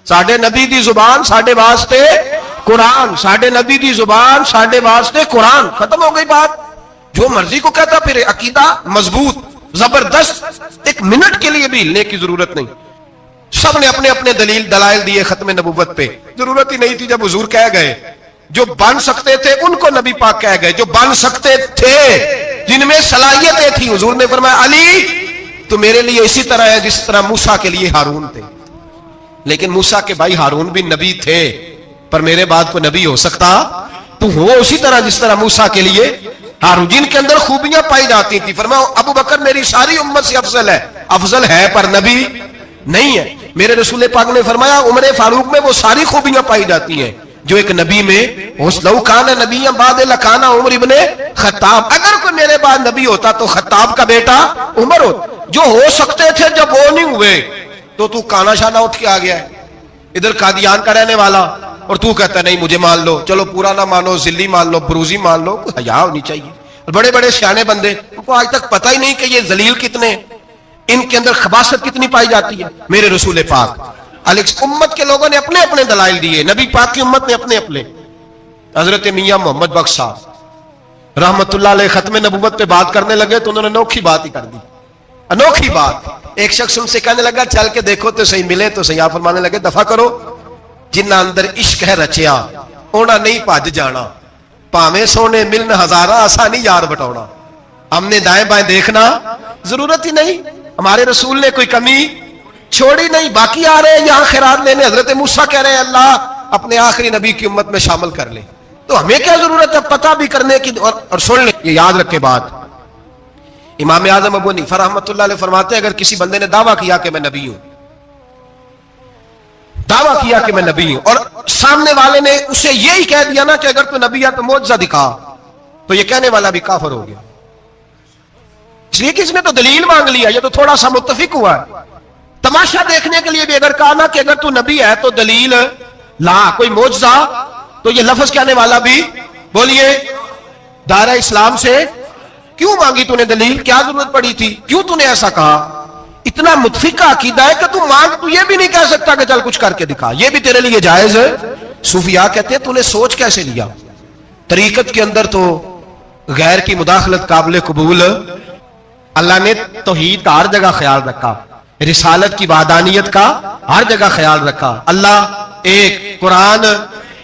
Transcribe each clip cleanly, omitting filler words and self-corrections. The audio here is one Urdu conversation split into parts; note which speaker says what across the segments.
Speaker 1: ساڈے نبی دی زبان ساڈے واسطے قرآن، ساڈے نبی دی زبان ساڈے واسطے قرآن. ختم ہو گئی بات. جو مرضی کو کہتا پھر عقیدہ مضبوط زبردست، ایک منٹ کے لیے بھی ہلنے کی ضرورت نہیں. سب نے اپنے اپنے دلائل دیے ختم نبوت پہ. ضرورت ہی نہیں تھی جب حضور کہہ گئے. جو بن سکتے تھے ان کو نبی پاک کہہ گئے، جو بن سکتے تھے جن میں صلاحیتیں تھی. حضور نے فرمایا علی تو میرے لیے اسی طرح ہے جس طرح موسیٰ کے لیے ہارون تھے. لیکن موسیٰ کے بھائی ہارون بھی نبی تھے، پر میرے بعد کو نبی ہو سکتا تو ہو اسی طرح جس طرح موسیٰ کے لیے ہارون، جن کے اندر خوبیاں پائی جاتی تھی. فرمایا ابو بکر میری ساری امت سے افضل ہے. افضل ہے پر نبی نہیں ہے. میرے رسول پاک نے فرمایا عمر فاروق میں وہ ساری خوبیاں پائی جاتی ہیں جو ایک نبی میں. لو کان نبی بعد لکان عمر ابن خطاب، اگر کوئی میرے بعد نبی ہوتا تو خطاب کا بیٹا عمر ہوتا. جو ہو سکتے تھے جب وہ نہیں ہوئے تو کانا شانہ اٹھ کے آ گیا ہے ادھر قادیان کا رہنے والا، اور تو کہتا نہیں مجھے مان لو. چلو پورا نہ مانو، ذلی مان لو، بروزی مان لو، حیا ہونی چاہیے. بڑے بڑے سیانے بندے ان کو آج تک پتہ ہی نہیں کہ یہ ذلیل کتنے، ان کے اندر خباثت کتنی پائی جاتی ہے. میرے رسول پاک امت کے لوگوں نے اپنے اپنے دلائل دیے، نبی پاک کی امت نے اپنے اپنے. حضرت میاں محمد بخش صاحب رحمت اللہ علیہ ختم نبوت پہ بات کرنے لگے تو انہوں نے انوکھی بات ہی کر دی. انوکھی بات. ایک شخص ان سے کہنے لگا چل کے دیکھو تو صحیح، ملے تو صحیح. آپ فرمانے لگے دفع کرو، جنہ اندر عشق ہے رچیا اونا نہیں پاج جانا، پاویں سونے ملن ہزارہ آسانی یار بٹاؤنا. ہم نے دائیں بائیں دیکھنا ضرورت ہی نہیں. ہمارے رسول نے کوئی کمی چھوڑی نہیں. باقی آ رہے ہیں یہاں خیرات لینے. حضرت موسیٰ کہہ رہے ہیں اللہ اپنے آخری نبی کی امت میں شامل کر لے. تو ہمیں کیا ضرورت ہے پتہ بھی کرنے کی. اور سن لیں یہ یاد رکھے بات. امام اعظم ابو حنیفہ رحمۃ اللہ علیہ فرماتے ہیں اگر کسی بندے نے دعویٰ کیا کہ میں نبی ہوں، دعویٰ کیا کہ میں نبی ہوں، اور سامنے والے نے اسے یہی کہہ دیا نا کہ اگر تو نبی ہے تو معجزہ دکھا، تو یہ کہنے والا بھی کافر ہو گیا. اس لیے کہ اس نے تو دلیل مانگ لیا، یہ تو تھوڑا سا متفق ہوا ہے. تماشا دیکھنے کے لیے بھی اگر کہا نا کہ اگر تو نبی ہے تو دلیل لا، کوئی معجزہ، تو یہ لفظ کہنے والا بھی بولیے دائرہ اسلام سے کیوں مانگی تو نے دلیل؟ کیا ضرورت پڑی تھی؟ کیوں تو نے ایسا کہا؟ اتنا متفقہ عقیدہ ہے کہ تو مانگ تو یہ بھی نہیں کہہ سکتا کہ چل کچھ کر کے دکھا، یہ بھی تیرے لیے جائز ہے. صوفیاء کہتے ہیں تو نے سوچ کیسے لیا؟ طریقت کے اندر تو غیر کی مداخلت قابل قبول. اللہ نے توحید کا ہر جگہ خیال رکھا، رسالت کی وحدانیت کا ہر جگہ خیال رکھا. اللہ ایک، قرآن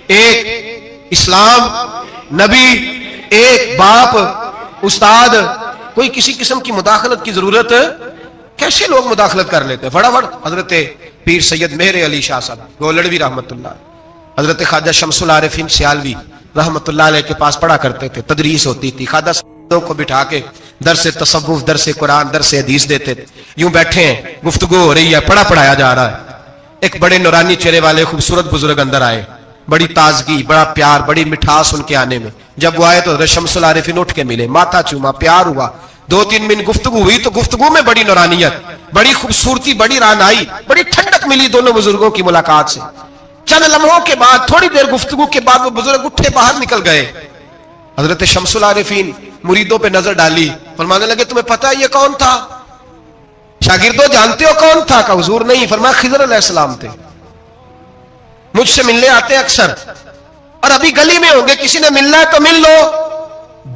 Speaker 1: ایک، اسلام، نبی ایک، باپ استاد. کوئی کسی قسم کی مداخلت کی ضرورت، کیسے لوگ مداخلت کر لیتے ہیں فٹافٹ. حضرت پیر سید مہر علی شاہ صاحب گولڑوی رحمت اللہ، حضرت خواجہ شمس العارفین سیالوی رحمت اللہ علیہ کے پاس پڑھا کرتے تھے. تدریس ہوتی تھی، خواجہ صاحب کو بٹھا کے درس تصوف، درس قرآن، درس حدیث دیتے تھے. یوں بیٹھے ہیں، گفتگو ہو رہی ہے، پڑھایا جا رہا ہے. ایک بڑے نورانی چہرے والے خوبصورت بزرگ اندر آئے. بڑی تازگی، بڑا پیار، بڑی مٹھاس ان کے آنے میں. جب وہ آئے تو حضرت شمس العارفین اٹھ کے ملے، ماتھا چوما، پیار ہوا. 2-3 منٹ گفتگو ہوئی تو گفتگو میں بڑی نورانیت، بڑی خوبصورتی، بڑی رانائی، بڑی ٹھنڈک ملی دونوں بزرگوں کی ملاقات سے. چند لمحوں کے بعد، تھوڑی دیر گفتگو کے بعد وہ بزرگ اٹھے باہر نکل گئے. حضرت شمس العارفین مریدوں پہ نظر ڈالی، فرمانے لگے تمہیں پتہ ہے یہ کون تھا؟ شاگردوں جانتے ہو کون تھا؟ کہ حضور نہیں. فرمایا خضر علیہ السلام تھے، مجھ سے ملنے آتے اکثر، اور ابھی گلی میں ہوں گے، کسی نے ملنا ہے تو مل لو.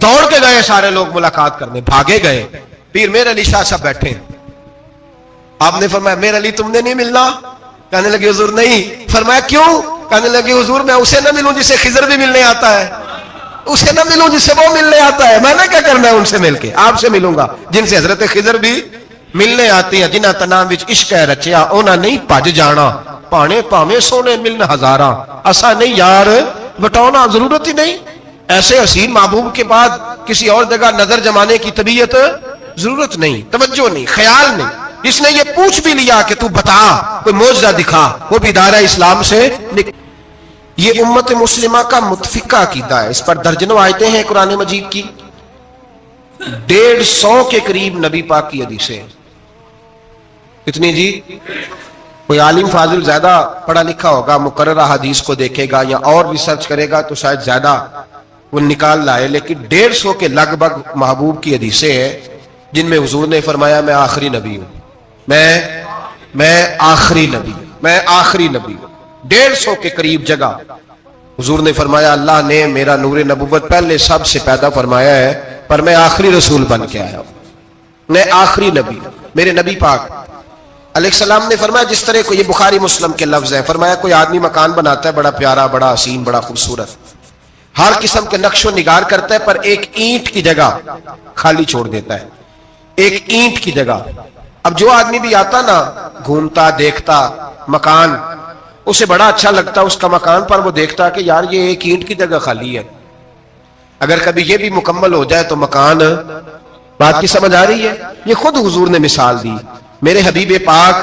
Speaker 1: دوڑ کے گئے سارے لوگ ملاقات کرنے، بھاگے گئے. پیر میر علی شاہ صاحب بیٹھے. آپ نے فرمایا میر علی تم نے نہیں ملنا؟ کہنے لگے حضور نہیں. فرمایا کیوں؟ کہنے لگے حضور میں اسے نہ ملوں جسے خضر بھی ملنے آتا ہے، اسے نہ ملوں جسے وہ ملنے آتا ہے. میں نے کیا کرنا ہے ان سے مل کے؟ آپ سے ملوں گا جن سے حضرت خضر بھی ملنے آتے ہیں. جنہ تنام وچ عشق ہے رچیا اونا نہیں پج جانا، پانے پاویں سونے ملن ہزاراں اسا نہیں یار بٹاؤنا. ضرورت ہی نہیں. ایسے حسین محبوب کے بعد کسی اور جگہ نظر جمانے کی طبیعت ضرورت نہیں، توجہ نہیں، خیال نہیں. جس نے یہ پوچھ بھی لیا کہ تو بتا، کوئی معجزہ دکھا، وہ بھی دائرہ اسلام سے یہ امت مسلمہ کا متفقہ عقیدہ ہے. اس پر درجنوں آیتیں ہیں قرآن مجید کی، 150 کے قریب نبی پاک کی حدیثیں. کتنی جی؟ کوئی عالم فاضل زیادہ پڑھا لکھا ہوگا، مقررہ حدیث کو دیکھے گا یا اور ریسرچ کرے گا تو شاید زیادہ وہ نکال لائے. لیکن 150 کے لگ بھگ محبوب کی حدیثیں ہیں جن میں حضور نے فرمایا میں آخری نبی ہوں، میں آخری نبی ہوں، میں آخری نبی ہوں. 150 کے قریب جگہ حضور نے فرمایا اللہ نے میرا نور نبوت پہلے سب سے پیدا فرمایا ہے، پر میں آخری رسول بن کے آیا ہوں، میں آخری نبی ہوں۔ میرے نبی پاک علیہ السلام نے فرمایا، جس طرح کو یہ بخاری مسلم کے لفظ ہیں، فرمایا کوئی آدمی مکان بناتا ہے بڑا پیارا، بڑا حسین، بڑا خوبصورت، ہر قسم کے نقش و نگار کرتا ہے، پر ایک اینٹ کی جگہ خالی چھوڑ دیتا ہے، ایک اینٹ کی جگہ۔ اب جو آدمی بھی آتا نا، گھومتا دیکھتا مکان، اسے بڑا اچھا لگتا اس کا مکان، پر وہ دیکھتا کہ یار یہ ایک اینٹ کی جگہ خالی ہے، اگر کبھی یہ بھی مکمل ہو جائے تو مکان۔ بات کی سمجھ آ رہی ہے؟ یہ خود حضور نے مثال دی۔ میرے حبیب پاک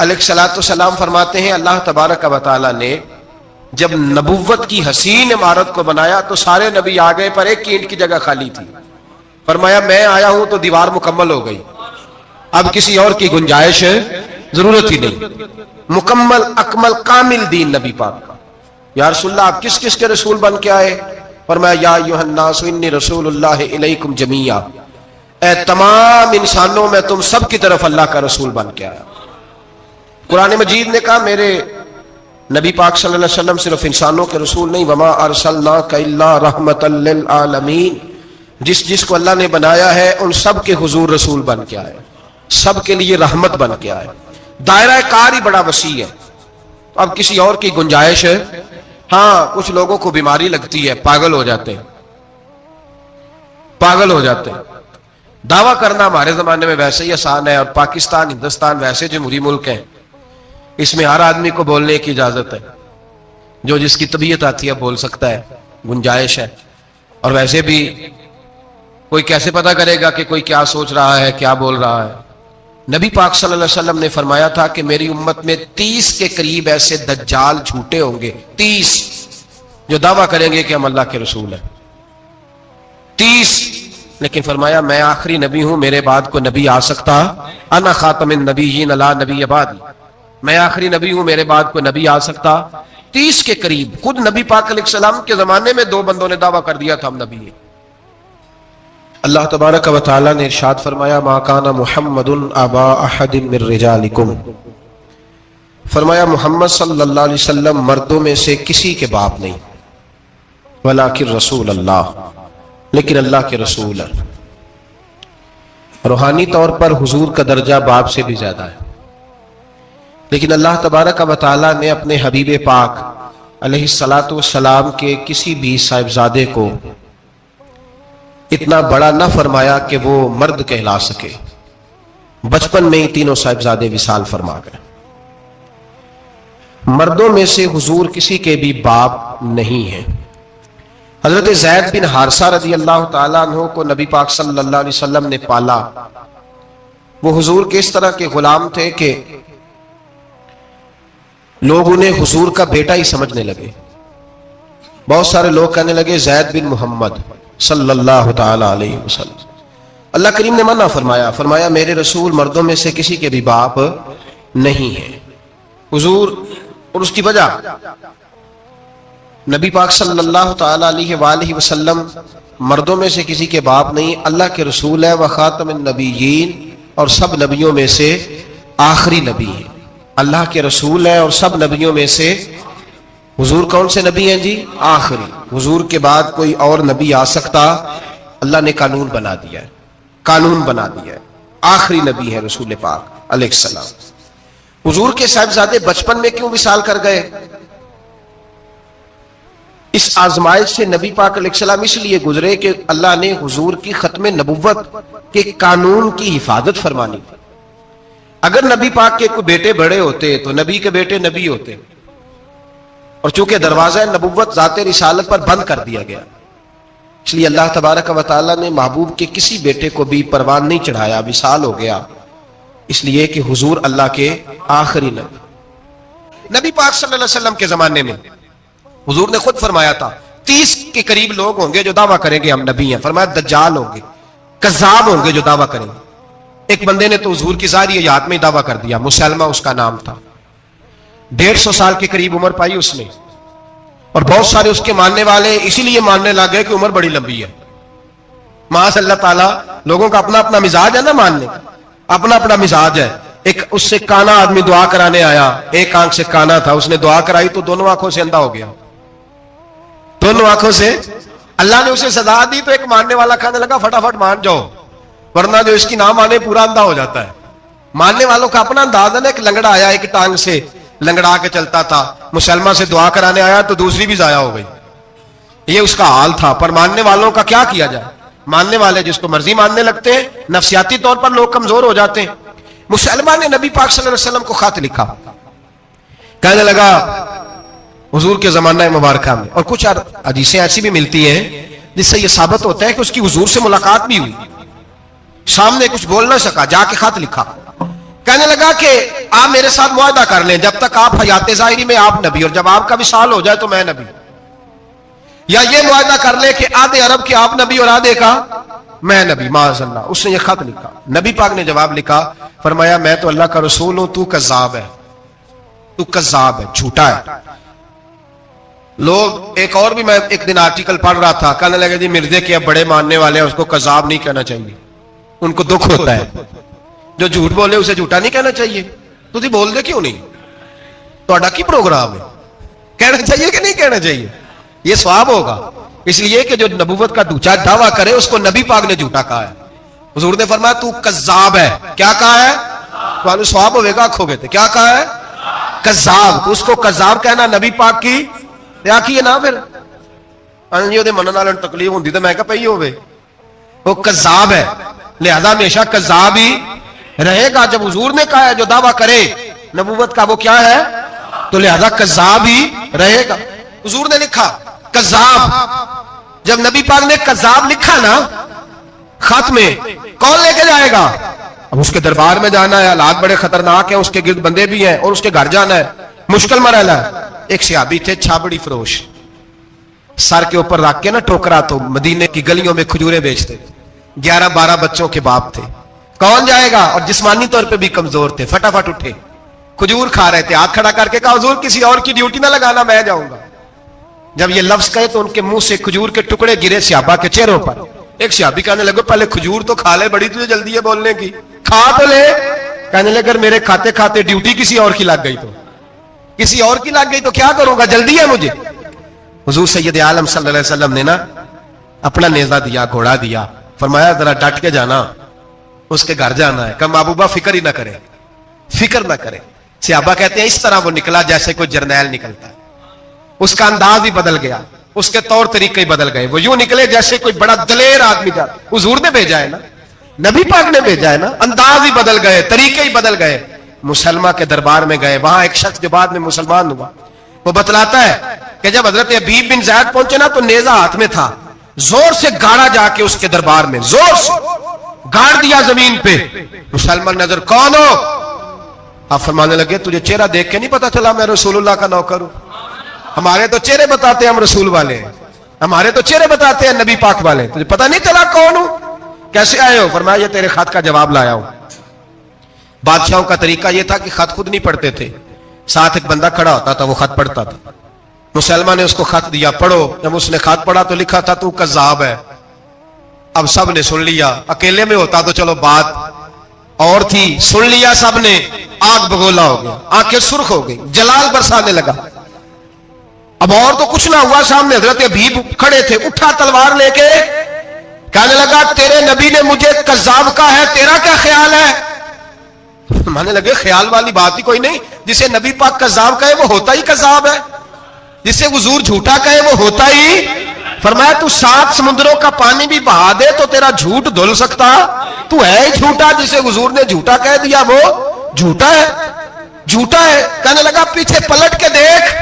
Speaker 1: علیہ الصلوۃ والسلام فرماتے ہیں اللہ تبارک و تعالی نے جب نبوت کی حسین عمارت کو بنایا تو سارے نبی آ گئے، پر ایک اینٹ کی جگہ خالی تھی۔ فرمایا میں آیا ہوں تو دیوار مکمل ہو گئی، اب کسی اور کی گنجائش ضرورت ہی نہیں، مکمل اکمل کامل دین نبی پاک کا۔ یا رسول اللہ آپ کس کس کے رسول بن کے آئے؟ فرمایا یا ایھا الناس انی رسول اللہ الیکم جمیعا، اے تمام انسانوں میں تم سب کی طرف اللہ کا رسول بن کے آیا۔ قرآن مجید نے کہا میرے نبی پاک صلی اللہ علیہ وسلم صرف انسانوں کے رسول نہیں، وما ارسلناک الا رحمۃ للعالمین، جس کو اللہ نے بنایا ہے ان سب کے حضور رسول بن کے آئے، سب کے لیے رحمت بن کے آئے۔ دائرہ کار ہی بڑا وسیع ہے، اب کسی اور کی گنجائش ہے؟ ہاں کچھ لوگوں کو بیماری لگتی ہے، پاگل ہو جاتے ہیں، پاگل ہو جاتے ہیں۔ دعویٰ کرنا ہمارے زمانے میں ویسے ہی آسان ہے، اور پاکستان ہندوستان ویسے جمہوری ملک ہے، اس میں ہر آدمی کو بولنے کی اجازت ہے، جو جس کی طبیعت آتی ہے بول سکتا ہے، گنجائش ہے۔ اور ویسے بھی کوئی کیسے پتہ کرے گا کہ کوئی کیا سوچ رہا ہے، کیا بول رہا ہے؟ نبی پاک صلی اللہ علیہ وسلم نے فرمایا تھا کہ میری امت میں 30 کے قریب ایسے دجال جھوٹے ہوں گے، 30 جو دعویٰ کریں گے کہ ہم اللہ کے رسول ہیں، 30۔ لیکن فرمایا میں آخری نبی ہوں، میرے بعد کو نبی آ سکتا، انا خاتم النبیین لا نبی بعدی، میں آخری نبی ہوں، میرے بعد کو نبی آ سکتا۔ 30 کے قریب خود نبی پاک علیہ السلام کے زمانے میں 2 بندوں نے دعویٰ کر دیا تھا ہم نبی ہیں۔ اللہ تبارک و تعالی نے ارشاد فرمایا ما کان محمد ابا احد من رجالکم، فرمایا محمد صلی اللہ علیہ وسلم مردوں میں سے کسی کے باپ نہیں، ولکن رسول اللہ، لیکن اللہ کے رسول ہے۔ روحانی طور پر حضور کا درجہ باپ سے بھی زیادہ ہے، لیکن اللہ تبارک و تعالی نے اپنے حبیب پاک علیہ الصلاۃ والسلام کے کسی بھی صاحبزادے کو اتنا بڑا نہ فرمایا کہ وہ مرد کہلا سکے، بچپن میں ہی تینوں صاحبزادے وصال فرما گئے۔ مردوں میں سے حضور کسی کے بھی باپ نہیں ہیں۔ حضرت زید بن حارثہ رضی اللہ تعالیٰ عنہ کو نبی پاک صلی اللہ علیہ وسلم نے پالا۔ وہ حضور کے اس طرح کے غلام تھے کہ لوگ انہیں حضور کا بیٹا ہی سمجھنے لگے۔ بہت سارے لوگ کہنے لگے زید بن محمد صلی اللہ تعالی علیہ وسلم۔ اللہ کریم نے منع فرمایا، فرمایا میرے رسول مردوں میں سے کسی کے بھی باپ نہیں ہیں حضور۔ اور اس کی وجہ نبی پاک صلی اللہ تعالی علیہ وآلہ وسلم مردوں میں سے کسی کے باپ نہیں، اللہ کے رسول ہے، وخاتم النبیین، اور سب نبیوں میں سے آخری نبی ہیں۔ اللہ کے رسول ہے اور سب نبیوں میں سے حضور کون سے نبی ہیں جی؟ آخری۔ حضور کے بعد کوئی اور نبی آ سکتا؟ اللہ نے قانون بنا دیا ہے، قانون بنا دیا ہے، آخری نبی ہے رسول پاک علیہ السلام۔ حضور کے صاحبزادے بچپن میں کیوں وصال کر گئے؟ اس آزمائش سے نبی پاک علیہ السلام اس لیے گزرے کہ اللہ نے حضور کی ختم نبوت کے قانون کی حفاظت فرمانی تھی۔ اگر نبی پاک کے کوئی بیٹے بڑے ہوتے تو نبی کے بیٹے نبی ہوتے، اور چونکہ دروازہ نبوت ذات رسالت پر بند کر دیا گیا، اس لیے اللہ تبارک و تعالی نے محبوب کے کسی بیٹے کو بھی پروان نہیں چڑھایا، وصال ہو گیا، اس لیے کہ حضور اللہ کے آخری نبی۔ نبی پاک صلی اللہ علیہ وسلم کے زمانے میں حضور نے خود فرمایا تھا 30 کے قریب لوگ ہوں گے جو دعویٰ کریں گے ہم نبی ہیں۔ فرمایا دجال ہوں گے، کذاب ہوں گے جو دعویٰ کریں گے۔ ایک بندے نے تو حضور کی ظاہری حیات میں دعویٰ کر دیا، مسلمہ اس کا نام تھا، 150 سال کے قریب عمر پائی اس نے، اور بہت سارے اس کے ماننے والے اسی لیے ماننے لگ گئے کہ عمر بڑی لمبی ہے۔ معاذ اللہ تعالیٰ، لوگوں کا اپنا اپنا مزاج ہے نا، ماننے کا اپنا اپنا مزاج ہے۔ ایک اس سے کانا آدمی دعا کرانے آیا, ایک آنکھ سے کانا تھا, اس نے دعا کرائی تو دونوں آنکھوں سے اندھا ہو گیا, دونوں آنکھوں سے. اللہ نے اسے سزا دی تو ایک ماننے والا کہنے لگا فٹافٹ مان جاؤ, ورنہ جو اس کی نہ مانے پورا اندھا ہو جاتا ہے. ماننے والوں کا اپنا انداز ہے نا. ایک لنگڑا آیا, ایک ٹانگ سے لنگڑا کے چلتا تھا, مسلمہ سے دعا کرانے آیا تو دوسری بھی ضائع ہو گئی. یہ اس کا حال تھا. پر ماننے والوں کا کیا کیا جائے, ماننے والے جس کو مرضی ماننے لگتے ہیں, نفسیاتی طور پر لوگ کمزور ہو جاتے ہیں. مسلمہ نے نبی پاک صلی اللہ علیہ وسلم کو خط لکھا, کہنے لگا حضور کے زمانہ مبارکہ میں, اور کچھ حدیثیں ایسی بھی ملتی ہیں جس سے یہ ثابت ہوتا ہے کہ اس کی حضور سے ملاقات بھی ہوئی, سامنے کچھ بول نہ سکا, جا کے خط لکھا. کہنے لگا کہ آپ میرے ساتھ معاہدہ کر لیں, جب تک آپ حیات ظاہری میں آپ نبی, اور جب آپ کا وصال ہو جائے تو میں نبی. یا یہ معاہدہ کر لیں کہ آدھے عرب کے آپ نبی اور آدھے کا میں نبی. معاذ اللہ. اس نے یہ خط لکھا. نبی پاک نے جواب لکھا, فرمایا میں تو اللہ کا رسول ہوں, تو کذاب ہے, تو کذاب ہے, جھوٹا ہے. لوگ ایک اور بھی, میں ایک دن آرٹیکل پڑھ رہا تھا, کہنے لگے جی مرزے کے اب بڑے ماننے والے ہیں, اس کو کذاب نہیں کہنا چاہیے, ان کو دکھ ہوتا ہے. جو جھوٹ بولے اسے جھوٹا نہیں کہنا چاہیے. تو تھی بول دے کیوں نہیں, تو کی پروگرام ہے, کہنا چاہیے کہ نہیں کہنا چاہیے, یہ ثواب ہوگا. اس لیے کہ جو نبوت کا دوچا دعویٰ کرے اس کو نبی پاک نے جھوٹا کہا ہے. حضور نے فرمایا تو کذاب ہے. کیا کہا ہے, تو ثواب ہوئے گا آنکھوں گے. کیا کہا ہے, کذاب. اس کو کذاب کہنا نبی پاک کی کیا کیے نا, پھر جی وہ منن والے تکلیف ہوتی تو میں کہ پی ہوئے, وہ کذاب ہے, لہذا ہمیشہ کذاب ہی رہے گا. جب حضور نے کہا ہے جو دعویٰ کرے نبوت کا وہ کیا ہے, تو لہذا کذاب ہی رہے گا. حضور نے لکھا کذاب. جب نبی پاک نے کذاب لکھا نا خط میں, کون لے کے جائے گا, اب اس کے دربار میں جانا ہے, حالات بڑے خطرناک ہیں, اس کے گرد بندے بھی ہیں, اور اس کے گھر جانا ہے, مشکل مرحلہ ہے. ایک صحابی تھے چھابڑی فروش, سر کے اوپر رکھ کے نا ٹوکرا, تو مدینے کی گلیوں میں کھجورے بیچتے, 11-12 بچوں کے باپ تھے. کون جائے گا, اور جسمانی طور پہ بھی کمزور تھے, فٹافٹ اٹھے, کھجور کھا رہے تھے, ہاتھ کھڑا کر کے کہا حضور کسی اور کی ڈیوٹی نہ لگانا, میں جاؤں گا. جب یہ لفظ کہے تو ان کے منہ سے کھجور کے ٹکڑے گرے صحابہ کے چہروں پر. ایک صحابی کہنے لگے پہلے کھجور تو کھا لے, بڑی تجھے جلدی ہے بولنے کی, کھا تو لے. کہنے لگے اگر میرے کھاتے کھاتے ڈیوٹی کسی اور کی لگ گئی تو, کسی اور کی لگ گئی تو کیا کروں گا, جلدی ہے مجھے. حضور سید عالم صلی اللہ علیہ وسلم نے نا اپنا نیزہ دیا, گھوڑا دیا, فرمایا ذرا ڈٹ کے جانا, اس کے گھر جانا ہے. کہ محبوبہ فکر ہی نہ کرے, فکر نہ کرے. صحابہ کہتے ہیں اس طرح وہ نکلا جیسے کوئی جرنیل نکلتا ہے. اس کا انداز ہی بدل گیا, اس کے طور طریقے ہی بدل گئے. وہ یوں نکلے جیسے کوئی بڑا دلیر آدمی جاتا. حضور نے بھیجا ہے نا, نبی پاک نے بھیجا ہے نا, انداز ہی بدل گئے, طریقے ہی بدل گئے. مسلمہ کے دربار میں گئے, وہاں ایک شخص جو بعد میں مسلمان ہوا, وہ بتلاتا ہے کہ جب حضرت حبیب بن زید پہنچے نا تو نیزہ ہاتھ میں تھا, زور سے گاڑا جا کے اس کے دربار میں, زور سے گاڑ دیا زمین پہ. مسلمان نظر, کون ہو, آپ فرمانے لگے تجھے چہرہ دیکھ کے نہیں پتا چلا میں رسول اللہ کا نوکر ہوں. ہمارے تو چہرے بتاتے ہیں ہم رسول والے ہیں, ہمارے تو چہرے بتاتے ہیں نبی پاک والے, تجھے پتا نہیں چلا کون ہوں, کیسے آئے ہو. فرمایا یہ تیرے خط کا جواب لایا ہوں. بادشاہوں کا طریقہ یہ تھا کہ خط خود نہیں پڑھتے تھے, ساتھ ایک بندہ کھڑا ہوتا تھا, وہ خط پڑھتا تھا. مسلمہ نے اس کو خط دیا, پڑھو. جب اس نے خط پڑھا تو لکھا تھا تو کذاب ہے. اب سب نے سن لیا, اکیلے میں ہوتا تو چلو بات اور تھی, سن لیا سب نے, آگ بگولا ہو گیا, آنکھیں سرخ ہو گئی, جلال برسانے لگا. اب اور تو کچھ نہ ہوا, سامنے حضرت حبیب کھڑے تھے, اٹھا تلوار لے کے, کہنے لگا تیرے نبی نے مجھے کذاب کہا ہے, تیرا کیا خیال ہے. مانے لگے خیال والی بات ہی کوئی نہیں, جسے نبی پاک کذاب کہے وہ ہوتا ہی کذاب ہے, جسے حضور جھوٹا کہے وہ ہوتا ہی. فرمایا تو 7 سمندروں کا پانی بھی بہا دے تو تیرا جھوٹ دھل سکتا, تو ہے ہی جھوٹا. جسے حضور نے جھوٹا کہہ دیا وہ جھوٹا ہے, جھوٹا ہے. کہنے لگا پیچھے پلٹ کے دیکھ,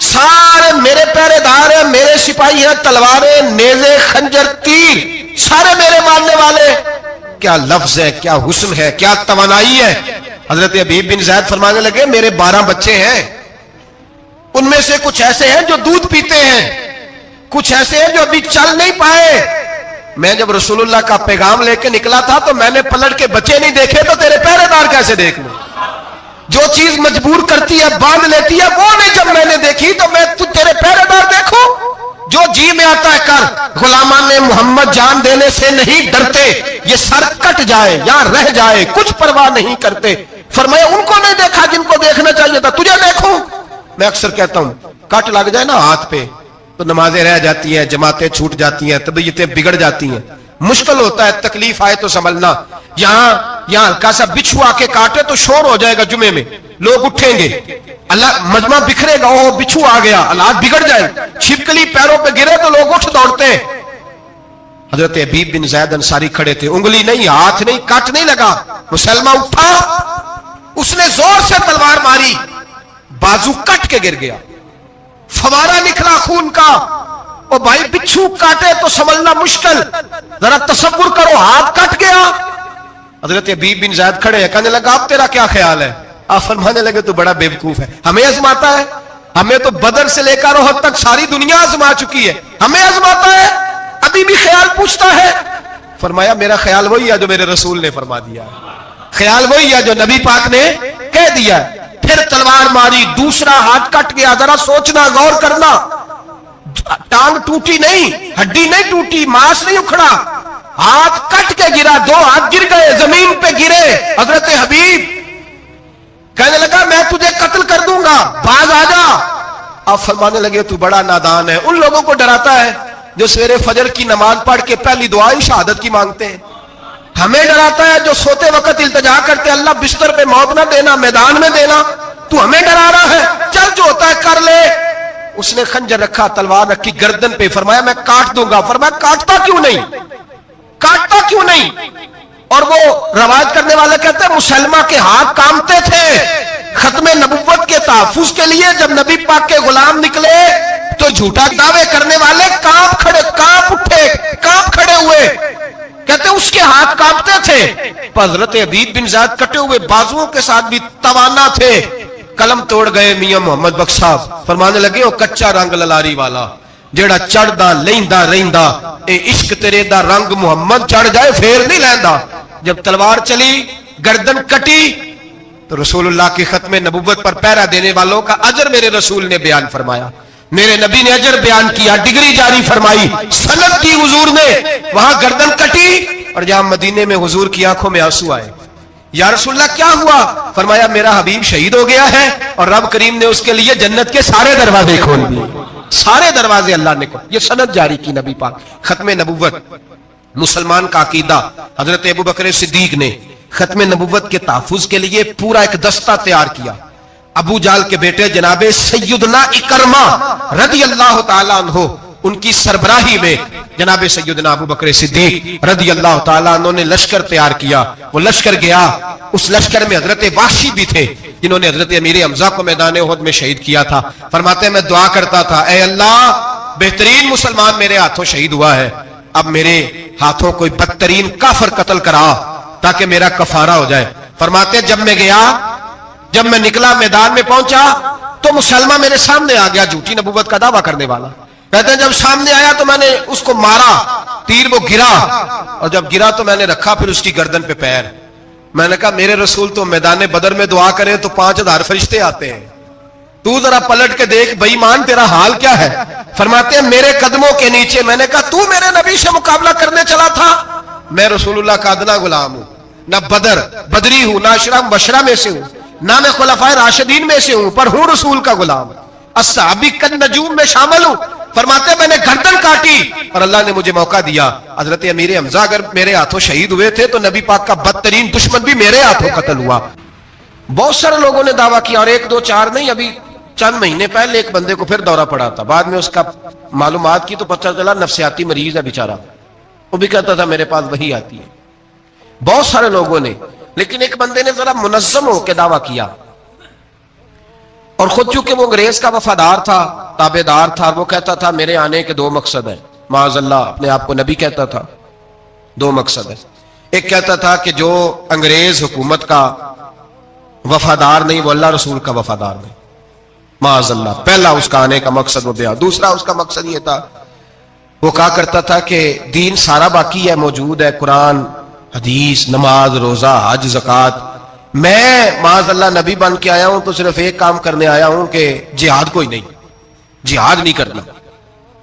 Speaker 1: سارے میرے پہرے دار ہیں, میرے سپاہی ہیں, تلواریں, نیزے, خنجر, تیر, سارے میرے ماننے والے. کیا لفظ ہے, کیا حسن ہے, کیا توانائی ہے. حضرت حبیب بن زید فرمانے لگے میرے 12 بچے ہیں, ان میں سے کچھ ایسے ہیں جو دودھ پیتے ہیں, کچھ ایسے ہیں جو ابھی چل نہیں پائے. میں جب رسول اللہ کا پیغام لے کے نکلا تھا تو میں نے پلٹ کے بچے نہیں دیکھے, تو تیرے پہرے دار کیسے دیکھ لوں. جو چیز مجبور کرتی ہے باندھ لیتی ہے, وہ نہیں جب میں نے دیکھی تو میں تیرے پہرے دار دیکھوں. جو جی میں آتا ہے کر، غلامان محمد جان دینے سے نہیں ڈرتے، یہ سر کٹ جائے یا رہ جائے کچھ پرواہ نہیں کرتے. فرمایا ان کو نہیں دیکھا جن کو دیکھنا چاہیے تھا، تجھے دیکھوں. میں اکثر کہتا ہوں کٹ لگ جائے نا ہاتھ پہ تو نمازیں رہ جاتی ہیں، جماعتیں چھوٹ جاتی ہیں، طبیعتیں بگڑ جاتی ہیں، مشکل ہوتا ہے، تکلیف آئے تو سنبھلنا. یہاں ہلکا سا بچھو آ کے کاٹے تو شور ہو جائے گا، جمعے میں لوگ اٹھیں گے، اللہ مجمع بکھرے گا، وہ بچھو آ گیا، حالات بگڑ جائے. چھپکلی پیروں پہ گرے تو لوگ اٹھ دوڑتے ہیں. حضرت حبیب بن زید انصاری کھڑے تھے، انگلی نہیں، ہاتھ نہیں، کٹ نہیں لگا. مسلمہ اٹھا، اس نے زور سے تلوار ماری، بازو کٹ کے گر گیا، فوارہ نکلا خون کا. او بھائی بچھو کاٹے تو سنبھلنا مشکل، ذرا تصور کرو ہاتھ کٹ گیا. حضرت حبیب بن زید کھڑے ہیں، کہنے لگا اب تیرا کیا خیال ہے؟ آپ فرمانے لگے تو بڑا بیوقوف ہے، ہمیں آزماتا ہے، ہمیں تو بدر سے لے کر احد تک ساری دنیا آزما چکی ہے، ہمیں آزماتا ہے، ابھی بھی خیال پوچھتا ہے. فرمایا میرا خیال وہی ہے جو میرے رسول نے فرما دیا، خیال وہی ہے جو نبی پاک نے کہہ دیا. پھر تلوار ماری، دوسرا ہاتھ کٹ گیا. ذرا سوچنا، غور کرنا، ٹانگ ٹوٹی نہیں، ہڈی نہیں ٹوٹی، ماس نہیں اکھڑا، ہاتھ کٹ کے گرا، دو ہاتھ گر گئے، زمین پہ گرے. حضرت حبیب کہنے لگا میں تجھے قتل کر دوں گا، باز آ جا. آپ فرمانے لگے تو بڑا نادان ہے، ان لوگوں کو ڈراتا ہے جو سویرے فجر کی نماز پڑھ کے پہلی دعا ہی شہادت کی مانگتے ہیں. ہمیں ڈراتا ہے جو سوتے وقت التجا کرتے اللہ بستر پہ موت نہ دینا، میدان میں دینا. تو ہمیں ڈرا رہا ہے، چل جو ہوتا ہے کر لے. اس نے خنجر رکھا، تلوار رکھی گردن پہ، فرمایا میں کاٹ دوں گا. فرمایا کاٹتا کیوں نہیں، کاٹتا کیوں نہیں؟ اور وہ رواج کرنے والے کہتے ہیں مسلمہ کے ہاتھ کامتے تھے ختم نبوت کے تحفظ کے لیے. جب نبی پاک کے غلام نکلے تو جھوٹا دعوے کرنے والے کانپ کھڑے ہوئے. کہتے ہیں اس کے ہاتھ کانپتے تھے. حضرت حبیب بن زید کٹے ہوئے بازوؤں کے ساتھ بھی توانا تھے. قلم توڑ گئے میاں محمد بخش صاحب، فرمانے لگے وہ کچا رنگ للاری والا جیڑا چڑھدا لیندا رہندا، اے عشق تیرے دا رنگ محمد چڑھ جائے پھر نہیں لیندا. جب تلوار چلی، گردن کٹی، تو رسول اللہ کی ختم نبوت پر پہرا دینے والوں کا اجر میرے رسول نے بیان فرمایا، میرے نبی نے اجر بیان کیا، ڈگری جاری فرمائی، سند کی حضور نے. وہاں گردن کٹی اور جہاں مدینے میں حضور کی آنکھوں میں آنسو آئے. یا رسول اللہ کیا ہوا؟ فرمایا میرا حبیب شہید ہو گیا ہے اور رب کریم نے اس کے لیے جنت کے سارے دروازے کھول دیے، سارے دروازے اللہ نے کھول. یہ سند جاری کی نبی پاک. ختم نبوت مسلمان کا عقیدہ. حضرت ابو بکر صدیق نے ختم نبوت کے تحفظ کے لیے پورا ایک دستہ تیار کیا. ابو جال کے بیٹے جناب سیدنا اکرمہ رضی اللہ تعالیٰ عنہ، ان کی سربراہی میں جناب سیدنا ابو بکر صدیق رضی اللہ تعالیٰ عنہ نے لشکر تیار کیا. وہ لشکر گیا، اس لشکر میں حضرت وحشی بھی تھے جنہوں نے حضرت امیر حمزہ کو میدان احد میں شہید کیا تھا. فرماتے ہیں میں دعا کرتا تھا اے اللہ بہترین مسلمان میرے ہاتھوں شہید ہوا ہے، اب میرے ہاتھوں کوئی بدترین کافر قتل کرا تاکہ میرا کفارہ ہو جائے. فرماتے ہیں جب میں نکلا میدان میں پہنچا تو مسلمہ میرے سامنے آ گیا، جھوٹی نبوت کا دعویٰ کرنے والا. کہتے ہیں جب سامنے آیا تو میں نے اس کو مارا، تیر وہ گرا، اور جب گرا تو میں نے رکھا پھر اس کی گردن پہ پیر. میں نے کہا میرے رسول تو میدان بدر میں دعا کرے تو 5000 فرشتے آتے ہیں، تو ذرا پلٹ کے دیکھ بے ایمان تیرا حال کیا ہے. فرماتے ہیں میرے قدموں کے نیچے. میں نے کہا تو میرے نبی سے مقابلہ کرنے چلا تھا؟ میں رسول اللہ کا ادنا غلام ہوں، نہ بدری ہوں، نہ اشرا بشرا میں سے ہوں، نہ میں خلفائے راشدین میں سے ہوں، پر ہوں رسول کا غلام، الصحابی کالنجوم میں شامل ہوں. فرماتے ہیں میں نے گردن کاٹی اور اللہ نے مجھے موقع دیا. حضرت امیر حمزہ اگر میرے ہاتھوں شہید ہوئے تھے تو نبی پاک کا بدترین دشمن بھی میرے ہاتھوں قتل ہوا. بہت سارے لوگوں نے دعویٰ کیا، اور 1 2 4 نہیں، ابھی چند مہینے پہلے ایک بندے کو پھر دورہ پڑا تھا، بعد میں اس کا معلومات کی تو پتہ چلا نفسیاتی مریض ہے بیچارہ. وہ بھی کہتا تھا میرے پاس وہی آتی ہے. بہت سارے لوگوں نے، لیکن ایک بندے نے ذرا منظم ہو کے دعویٰ کیا، اور خود چونکہ وہ انگریز کا وفادار تھا، تابعدار تھا، وہ کہتا تھا میرے آنے کے 2 مقصد ہیں. معاذ اللہ اپنے آپ کو نبی کہتا تھا. 2 مقصد ہیں. ایک کہتا تھا کہ جو انگریز حکومت کا وفادار نہیں وہ اللہ رسول کا وفادار نہیں. معاذ اللہ پہلا اس کا آنے کا مقصد وہ بیان. دوسرا اس کا مقصد یہ تھا، وہ کہا کرتا تھا کہ دین سارا باقی ہے، موجود ہے، قرآن حدیث نماز روزہ حج زکوٰۃ، میں معاذ اللہ نبی بن کے آیا ہوں تو صرف ایک کام کرنے آیا ہوں کہ جہاد کوئی نہیں، جہاد نہیں کرنا.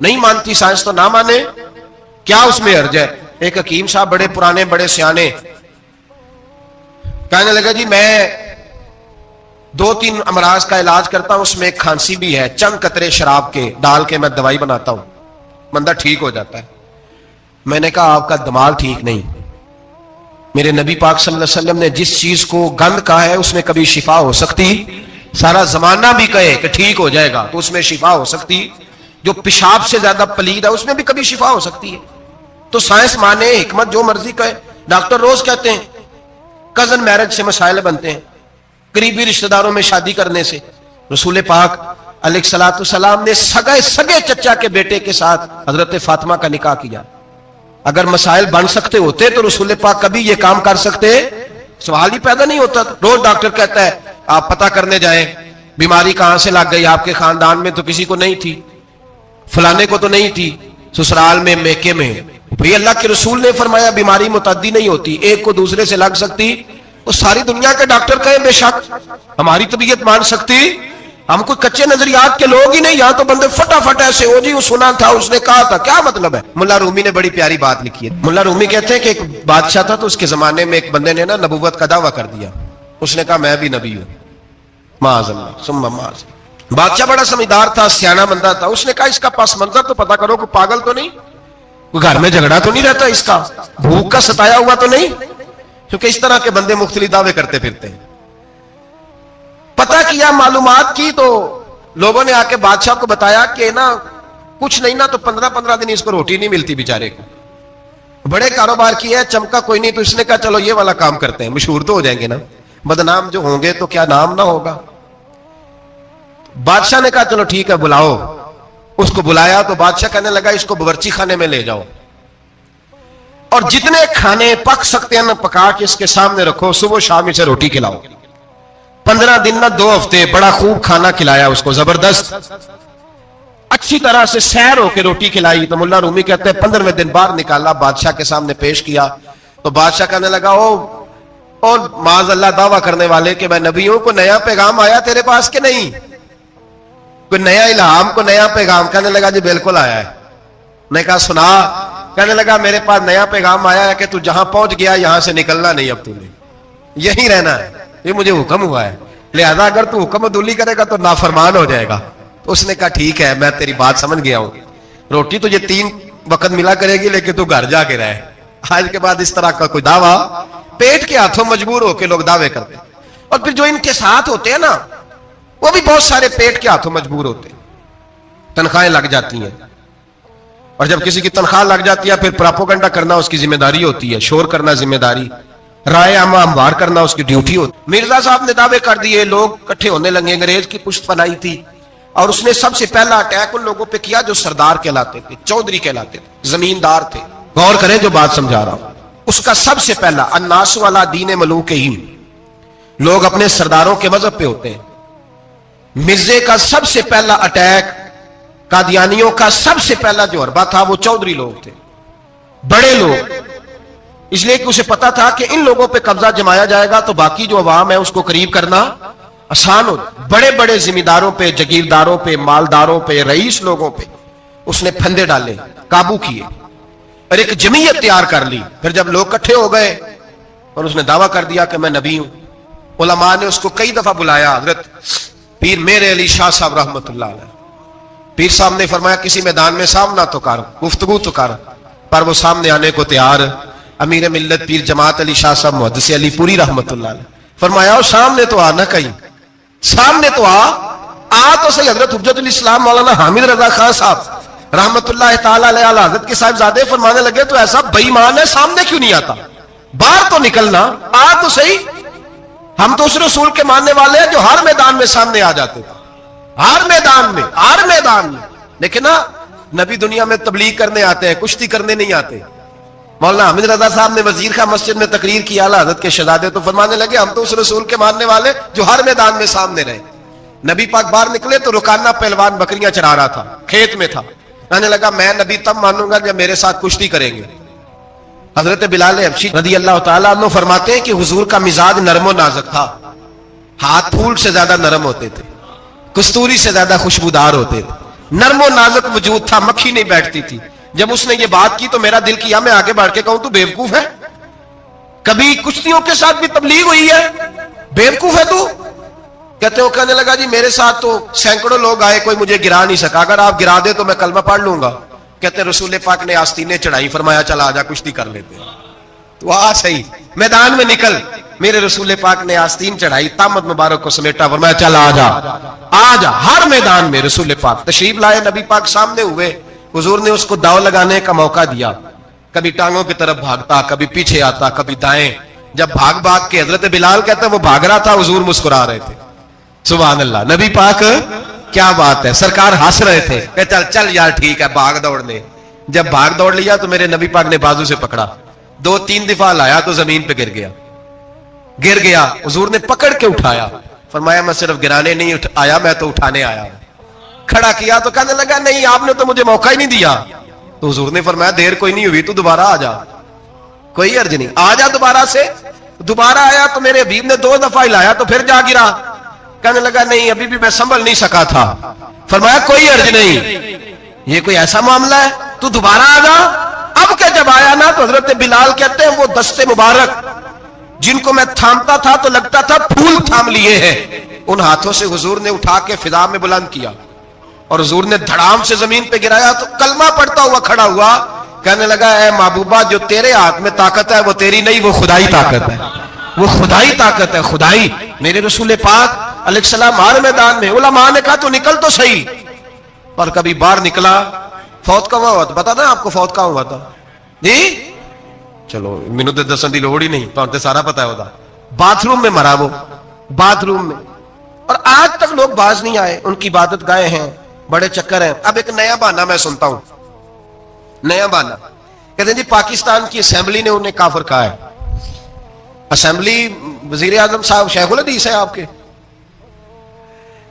Speaker 1: نہیں مانتی سائنس تو نہ مانے, کیا اس میں حرج ہے. ایک حکیم صاحب بڑے پرانے بڑے سیانے کہنے لگا جی میں 2-3 امراض کا علاج کرتا ہوں, اس میں ایک کھانسی بھی ہے, چند قطرے شراب کے ڈال کے میں دوائی بناتا ہوں, بندہ ٹھیک ہو جاتا ہے. میں نے کہا آپ کا دماغ ٹھیک نہیں. میرے نبی پاک صلی اللہ علیہ وسلم نے جس چیز کو گند کہا ہے اس میں کبھی شفا ہو سکتی, سارا زمانہ بھی کہے کہ ٹھیک ہو جائے گا تو اس میں شفا ہو سکتی. جو پیشاب سے زیادہ پلید ہے اس میں بھی کبھی شفا ہو سکتی ہے. تو سائنس مانے, حکمت جو مرضی کہے. ڈاکٹر روز کہتے ہیں کزن میرج سے مسائل بنتے ہیں, قریبی رشتہ داروں میں شادی کرنے سے. رسول پاک علیہ الصلوۃ والسلام نے سگے چچا کے بیٹے کے ساتھ حضرت فاطمہ کا نکاح کیا. اگر مسائل بن سکتے ہوتے تو رسول پاک کبھی یہ کام کر سکتے, سوال ہی پیدا نہیں ہوتا. روز ڈاکٹر کہتا ہے آپ پتہ کرنے جائیں بیماری کہاں سے لگ گئی, آپ کے خاندان میں تو کسی کو نہیں تھی, فلانے کو تو نہیں تھی, سسرال میں میکے میں. بھئی اللہ کے رسول نے فرمایا بیماری متعدی نہیں ہوتی, ایک کو دوسرے سے لگ سکتی. وہ ساری دنیا کے ڈاکٹر کہیں بے شک ہماری طبیعت مان سکتی, ہم کوئی کچے نظریات کے لوگ ہی نہیں. یہاں تو بندے فٹافٹ ایسے ہو جی وہ سنا تھا اس نے کہا تھا, کیا مطلب ہے. ملا رومی نے بڑی پیاری بات لکھی ہے. ملا رومی کہتے ہیں کہ ایک بادشاہ تھا تو اس کے زمانے میں ایک بندے نے نا نبوت کا دعویٰ کر دیا. اس نے کہا میں بھی نبی ہوں, معاذ اللہ ثم معاذ. بادشاہ بڑا سمجھدار تھا, سیانا بندہ تھا. اس نے کہا اس کا پس منظر تو پتا کرو, کوئی پاگل تو نہیں, کوئی گھر میں جھگڑا تو نہیں رہتا, اس کا بھوک کا ستایا ہوا تو نہیں, کیونکہ اس طرح کے بندے مختلف دعوے کرتے پھرتے ہیں. پتہ کیا, معلومات کی, تو لوگوں نے آ کے بادشاہ کو بتایا کہ نا کچھ نہیں نا تو 15 دن اس کو روٹی نہیں ملتی بیچارے کو. بڑے کاروبار کی ہے, چمکا کوئی نہیں. تو اس نے کہا چلو یہ والا کام کرتے ہیں, مشہور تو ہو جائیں گے نا, بدنام جو ہوں گے تو کیا نام نہ ہوگا. بادشاہ نے کہا چلو ٹھیک ہے بلاؤ. اس کو بلایا تو بادشاہ کہنے لگا اس کو باورچی خانے میں لے جاؤ اور جتنے کھانے پک سکتے ہیں نا پکا کے اس کے سامنے رکھو, صبح شام اسے روٹی کھلاؤ. 15 دن نہ 2 ہفتے بڑا خوب کھانا کھلایا اس کو, زبردست اچھی طرح سے سیر ہو کے روٹی کھلائی. تو ملا رومی کہتے ہیں 15ویں دن باہر نکالا, بادشاہ کے سامنے پیش کیا. تو بادشاہ کہنے لگا او معاذ اللہ دعویٰ کرنے والے کہ میں نبی ہوں, کو نیا پیغام آیا تیرے پاس کہ نہیں, کوئی نیا الہام, کو نیا پیغام. کہنے لگا جی بالکل آیا ہے. میں کہا سنا. کہنے لگا میرے پاس نیا پیغام آیا ہے کہ تو جہاں پہنچ گیا یہاں سے نکلنا نہیں, اب تو نے یہی رہنا ہے, یہ مجھے حکم ہوا ہے, لہذا اگر تو حکم عدولی کرے گا تو نافرمان ہو جائے گا. تو اس نے کہا ٹھیک ہے میں تیری بات سمجھ گیا ہوں, روٹی تجھے 3 وقت ملا کرے گی لیکن تو گھر جا کے رہے. آج کے بعد اس طرح کا کوئی دعویٰ, پیٹ کے ہاتھوں مجبور ہو کے لوگ دعوے کرتے ہیں. اور پھر جو ان کے ساتھ ہوتے ہیں نا وہ بھی بہت سارے پیٹ کے ہاتھوں مجبور ہوتے ہیں, تنخواہیں لگ جاتی ہیں, اور جب کسی کی تنخواہ لگ جاتی ہے پھر پراپوگنڈا کرنا اس کی ذمہ داری ہوتی ہے, شور کرنا ذمہ داری, رائے عامہ ہموار کرنا اس کی ڈیوٹی ہوتی. مرزا صاحب نے دعوے کر دیے, لوگ اکٹھے ہونے لگے, انگریز کی پشت پنائی تھی, اور اس نے سب سے پہلا اٹیک ان لوگوں پہ کیا جو سردار کہلاتے تھے, چودھری کہلاتے تھے, زمیندار تھے. غور کریں جو بات سمجھا رہا ہوں. اس کا سب سے پہلا الناس والا دین ملوکہم, لوگ اپنے سرداروں کے مذہب پہ ہوتے ہیں. مرزے کا سب سے پہلا اٹیک, قادیانیوں کا سب سے پہلا جو حربہ تھا وہ چودھری لوگ تھے, بڑے لوگ. اس لیے کہ اسے پتا تھا کہ ان لوگوں پہ قبضہ جمایا جائے گا تو باقی جو عوام ہے اس کو قریب کرنا آسان ہو. بڑے بڑے ذمہ داروں پہ, جگیرداروں پہ, مالداروں پہ, رئیس لوگوں پہ اس نے پھندے ڈالے, قابو کیے اور ایک جمعیت تیار کر لی. پھر جب لوگ اکٹھے ہو گئے اور اس نے دعویٰ کر دیا کہ میں نبی ہوں, علماء نے اس کو کئی دفعہ بلایا. حضرت پیر میرے علی شاہ صاحب رحمت اللہ علیہ, پیر صاحب نے فرمایا کسی میدان میں سامنا تو کر, گفتگو تو کر, پر وہ سامنے آنے کو تیار. امیر ملت پیر جماعت علی شاہ صاحب محدث علی پوری رحمت اللہ علیہ فرمایا سامنے تو آ, نہ کہیں سامنے تو آ تو صحیح. حضرت حجت الاسلام مولانا حامد رضا خان صاحب رحمت اللہ تعالی علیہ حضرت کے صاحبزادے فرمانے لگے تو ایسا بے ایمان ہے, سامنے کیوں نہیں آتا, باہر تو نکلنا, آ تو صحیح. ہم تو اس رسول کے ماننے والے ہیں جو ہر میدان میں سامنے آ جاتے تھے, ہر میدان میں. لیکن نا نبی دنیا میں تبلیغ کرنے آتے ہیں, کشتی کرنے نہیں آتے. مولانا حامد رضا صاحب نے وزیر خان مسجد میں تقریر کی, اعلیٰ حضرت کے شہزادے تو فرمانے لگے ہم تو اس رسول کے ماننے والے جو ہر میدان میں سامنے رہے. نبی پاک باہر نکلے تو رکانہ پہلوان بکریاں چرا رہا تھا, کھیت میں تھا. کہنے لگا میں نبی تب مانوں گا جب میرے ساتھ کشتی کریں گے. حضرت بلال حبشی رضی اللہ تعالیٰ عنہ فرماتے ہیں کہ حضور کا مزاج نرم و نازک تھا, ہاتھ پھول سے زیادہ نرم ہوتے تھے, کستوری سے زیادہ خوشبودار ہوتے تھے. نرم و نازک وجود تھا, مکھی نہیں بیٹھتی تھی. جب اس نے یہ بات کی تو میرا دل کیا میں آگے بڑھ کے کہوں تو بیوقوف ہے, کبھی کشتیوں کے ساتھ بھی تبلیغ ہوئی ہے, بیوقوف ہے تو. کہتے ہو, کہنے لگا جی میرے ساتھ تو سینکڑوں لوگ آئے, کوئی مجھے گرا نہیں سکا, اگر آپ گرا دے تو میں کلمہ پڑھ لوں گا. کہتے رسول پاک نے آستینیں چڑھائی, فرمایا چل آجا کشتی کر لیتے ہیں. تو آ صحیح میدان میں نکل, میرے رسول پاک نے آستین چڑھائی, تامت مبارک کو سمیٹا, فرمایا چل آجا آجا. ہر میدان میں رسول پاک تشریف لائے, نبی پاک سامنے ہوئے, حضور نے اس کو داؤ لگانے کا موقع دیا. کبھی ٹانگوں کی طرف بھاگتا, کبھی پیچھے آتا, کبھی دائیں. جب بھاگ بھاگ کے حضرت بلال کہتا ہے وہ بھاگ رہا تھا, حضور مسکرا رہے تھے. سبحان اللہ, نبی پاک کیا بات ہے, سرکار ہنس رہے تھے کہ چل چل یار ٹھیک ہے بھاگ دوڑ لے. جب بھاگ دوڑ لیا تو میرے نبی پاک نے بازو سے پکڑا, 2-3 دفعہ لایا تو زمین پہ گر گیا. حضور نے پکڑ کے اٹھایا, فرمایا میں صرف گرانے نہیں آیا, میں تو اٹھانے آیا. کھڑا کیا تو کہنے لگا نہیں آپ نے تو مجھے موقع ہی نہیں دیا. تو حضور نے فرمایا دیر کوئی نہیں ہوئی, تو دوبارہ آ جا, کوئی عرض نہیں, آ جا دوبارہ سے. دوبارہ آیا تو میرے حبیب نے 2 دفعہ ہلایا تو پھر جا گرا. کہنے لگا نہیں ابھی بھی میں سنبھل نہیں سکا تھا. فرمایا کوئی عرض نہیں, یہ کوئی ایسا معاملہ ہے, تو دوبارہ آ جا. اب کہ جب آیا نا تو حضرت بلال کہتے ہیں وہ دستے مبارک جن کو میں تھامتا تھا تو لگتا تھا پھول تھام لیے ہیں, ان ہاتھوں سے حضور نے اٹھا کے فضا میں بلند کیا اور حضور نے دھڑام سے زمین پہ گرایا تو کلمہ پڑھتا ہوا کھڑا ہوا. کہنے لگا اے محبوبہ جو تیرے ہاتھ میں طاقت ہے وہ تیری نہیں, وہ خدائی طاقت ہے, وہ خدائی طاقت ہے, خدائی. میرے رسول پاک علیہ السلام ہر میدان میں, علماء نے کہا تو نکل تو صحیح, پر کبھی باہر نکلا فوت کہاں ہوا تھا, پتا تھا آپ کو فوت کہاں ہوا تھا جی؟ چلو مینوں تے دسن دی لوڑ ہی نہیں, تہاں تے سارا پتا ہے ہوتا. باتھ روم میں مرا, وہ باتھ روم میں, اور آج تک لوگ باز نہیں آئے. ان کی عبادت گاہیں ہیں, بڑے چکر ہیں. اب ایک نیا بہانہ میں سنتا ہوں, نیا بہانہ کہتے ہیں جی پاکستان کی اسمبلی نے انہیں کافر کہا ہے. اسمبلی وزیر اعظم صاحب شیخ الحدیث ہے آپ کے,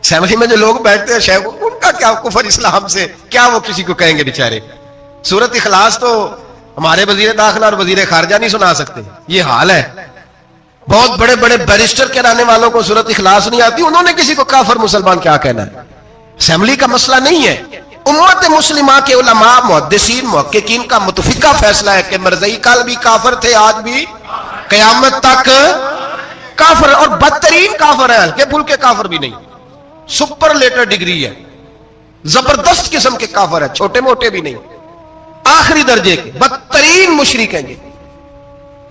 Speaker 1: اسمبلی میں جو لوگ بیٹھتے ہیں شیخ, ان کا کیا کفر اسلام سے, کیا وہ کسی کو کہیں گے بیچارے. سورت اخلاص تو ہمارے وزیر داخلہ اور وزیر خارجہ نہیں سنا سکتے, یہ حال ہے. بہت بڑے بڑے بیرسٹر کرانے والوں کو سورت اخلاص نہیں آتی, انہوں نے کسی کو کافر مسلمان کیا کہنا ہے. اسمبلی کا مسئلہ نہیں ہے. امت مسلمہ کے علماء محدثین محققین کا متفقہ فیصلہ ہے کہ مرزائی کل بھی کافر تھے, آج بھی قیامت تک کافر, اور بدترین کافر ہے, ہلکے پھلکے کافر بھی نہیں, سپرلیٹر ڈگری ہے, زبردست قسم کے کافر ہے, چھوٹے موٹے بھی نہیں, آخری درجے کے بدترین مشرک ہیں.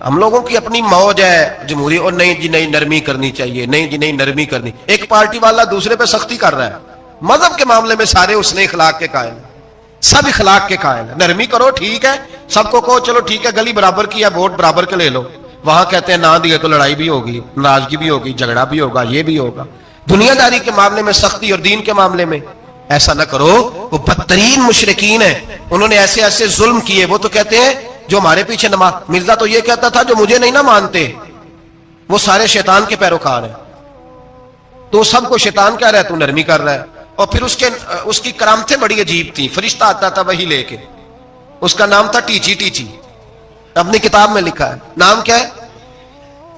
Speaker 1: ہم لوگوں کی اپنی موج ہے جمہوری, اور نہیں جی نہیں نرمی کرنی چاہیے, نہیں جی نہیں نرمی کرنی. ایک پارٹی والا دوسرے پہ سختی کر رہا ہے, مذہب کے معاملے میں سارے اس نے اخلاق کے قائل ہیں, سب اخلاق کے قائل ہیں. نرمی کرو ٹھیک ہے, سب کو کہو چلو ٹھیک ہے گلی برابر کی ہے, ووٹ برابر کے لے لو. وہاں کہتے ہیں نہ دیے تو لڑائی بھی ہوگی, ناراضگی بھی ہوگی, جھگڑا بھی ہوگا, یہ بھی ہوگا. دنیا داری کے معاملے میں سختی, اور دین کے معاملے میں ایسا نہ کرو. وہ بدترین مشرکین ہیں, انہوں نے ایسے ایسے ظلم کیے. وہ تو کہتے ہیں جو ہمارے پیچھے نماز, مرزا تو یہ کہتا تھا جو مجھے نہیں نہ مانتے وہ سارے شیطان کے پیروکار ہیں. تو سب کو شیطان کہہ رہا ہے, تو نرمی کر رہا ہے. اور پھر اس کی کرامتیں بڑی عجیب تھیں. فرشتہ آتا تھا وہی لے کے, اس کا نام تھا ٹیچی. ٹیچی اپنی کتاب میں لکھا ہے. نام کیا ہے؟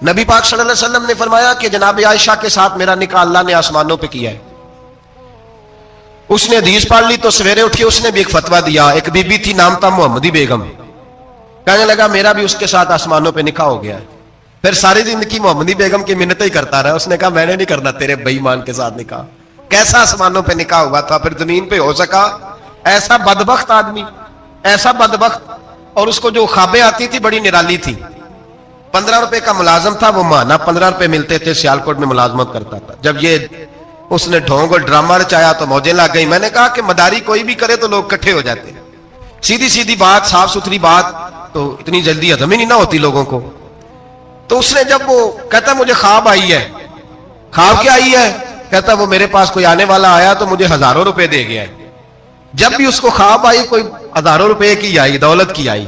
Speaker 1: نبی پاک صلی اللہ علیہ وسلم نے فرمایا کہ جناب عائشہ کے ساتھ میرا نکاح اللہ نے آسمانوں پہ کیا ہے. اس نے حدیث پڑھ لی تو سویرے اٹھی, اس نے بھی ایک فتویٰ دیا. ایک بی بی تھی, نام تھا محمدی بیگم, کہنے لگا میرا بھی اس کے ساتھ آسمانوں پہ نکاح ہو گیا ہے. پھر ساری زندگی محمدی بیگم کی منتیں ہی کرتا رہا. اس نے کہا میں نے نہیں کرنا تیرے بے ایمان کے ساتھ نکاح. کیسا آسمانوں پہ نکاح ہوا تھا, پھر زمین پہ ہو سکا. ایسا بدبخت آدمی, ایسا بدبخت. اور اس کو جو خوابیں آتی تھی بڑی نرالی تھی. 15 روپے کا ملازم تھا, وہ ماہانہ 15 روپے ملتے تھے, سیالکوٹ میں ملازمت کرتا تھا. جب یہ اس نے ڈھونگ اور ڈرامہ رچایا تو موجیں لگ گئی. میں نے کہا کہ مداری کوئی بھی کرے تو لوگ کٹھے ہو جاتے ہیں. سیدھی سیدھی بات, صاف ستھری بات تو اتنی جلدی ہضم ہی نہیں نہ ہوتی لوگوں کو. تو اس نے جب وہ کہتا مجھے خواب آئی ہے. خواب کیا آئی ہے؟ کہتا وہ میرے پاس کوئی آنے والا آیا تو مجھے ہزاروں روپے دے گیا ہے. جب بھی اس کو خواب آئی کوئی ہزاروں روپے کی آئی, دولت کی آئی.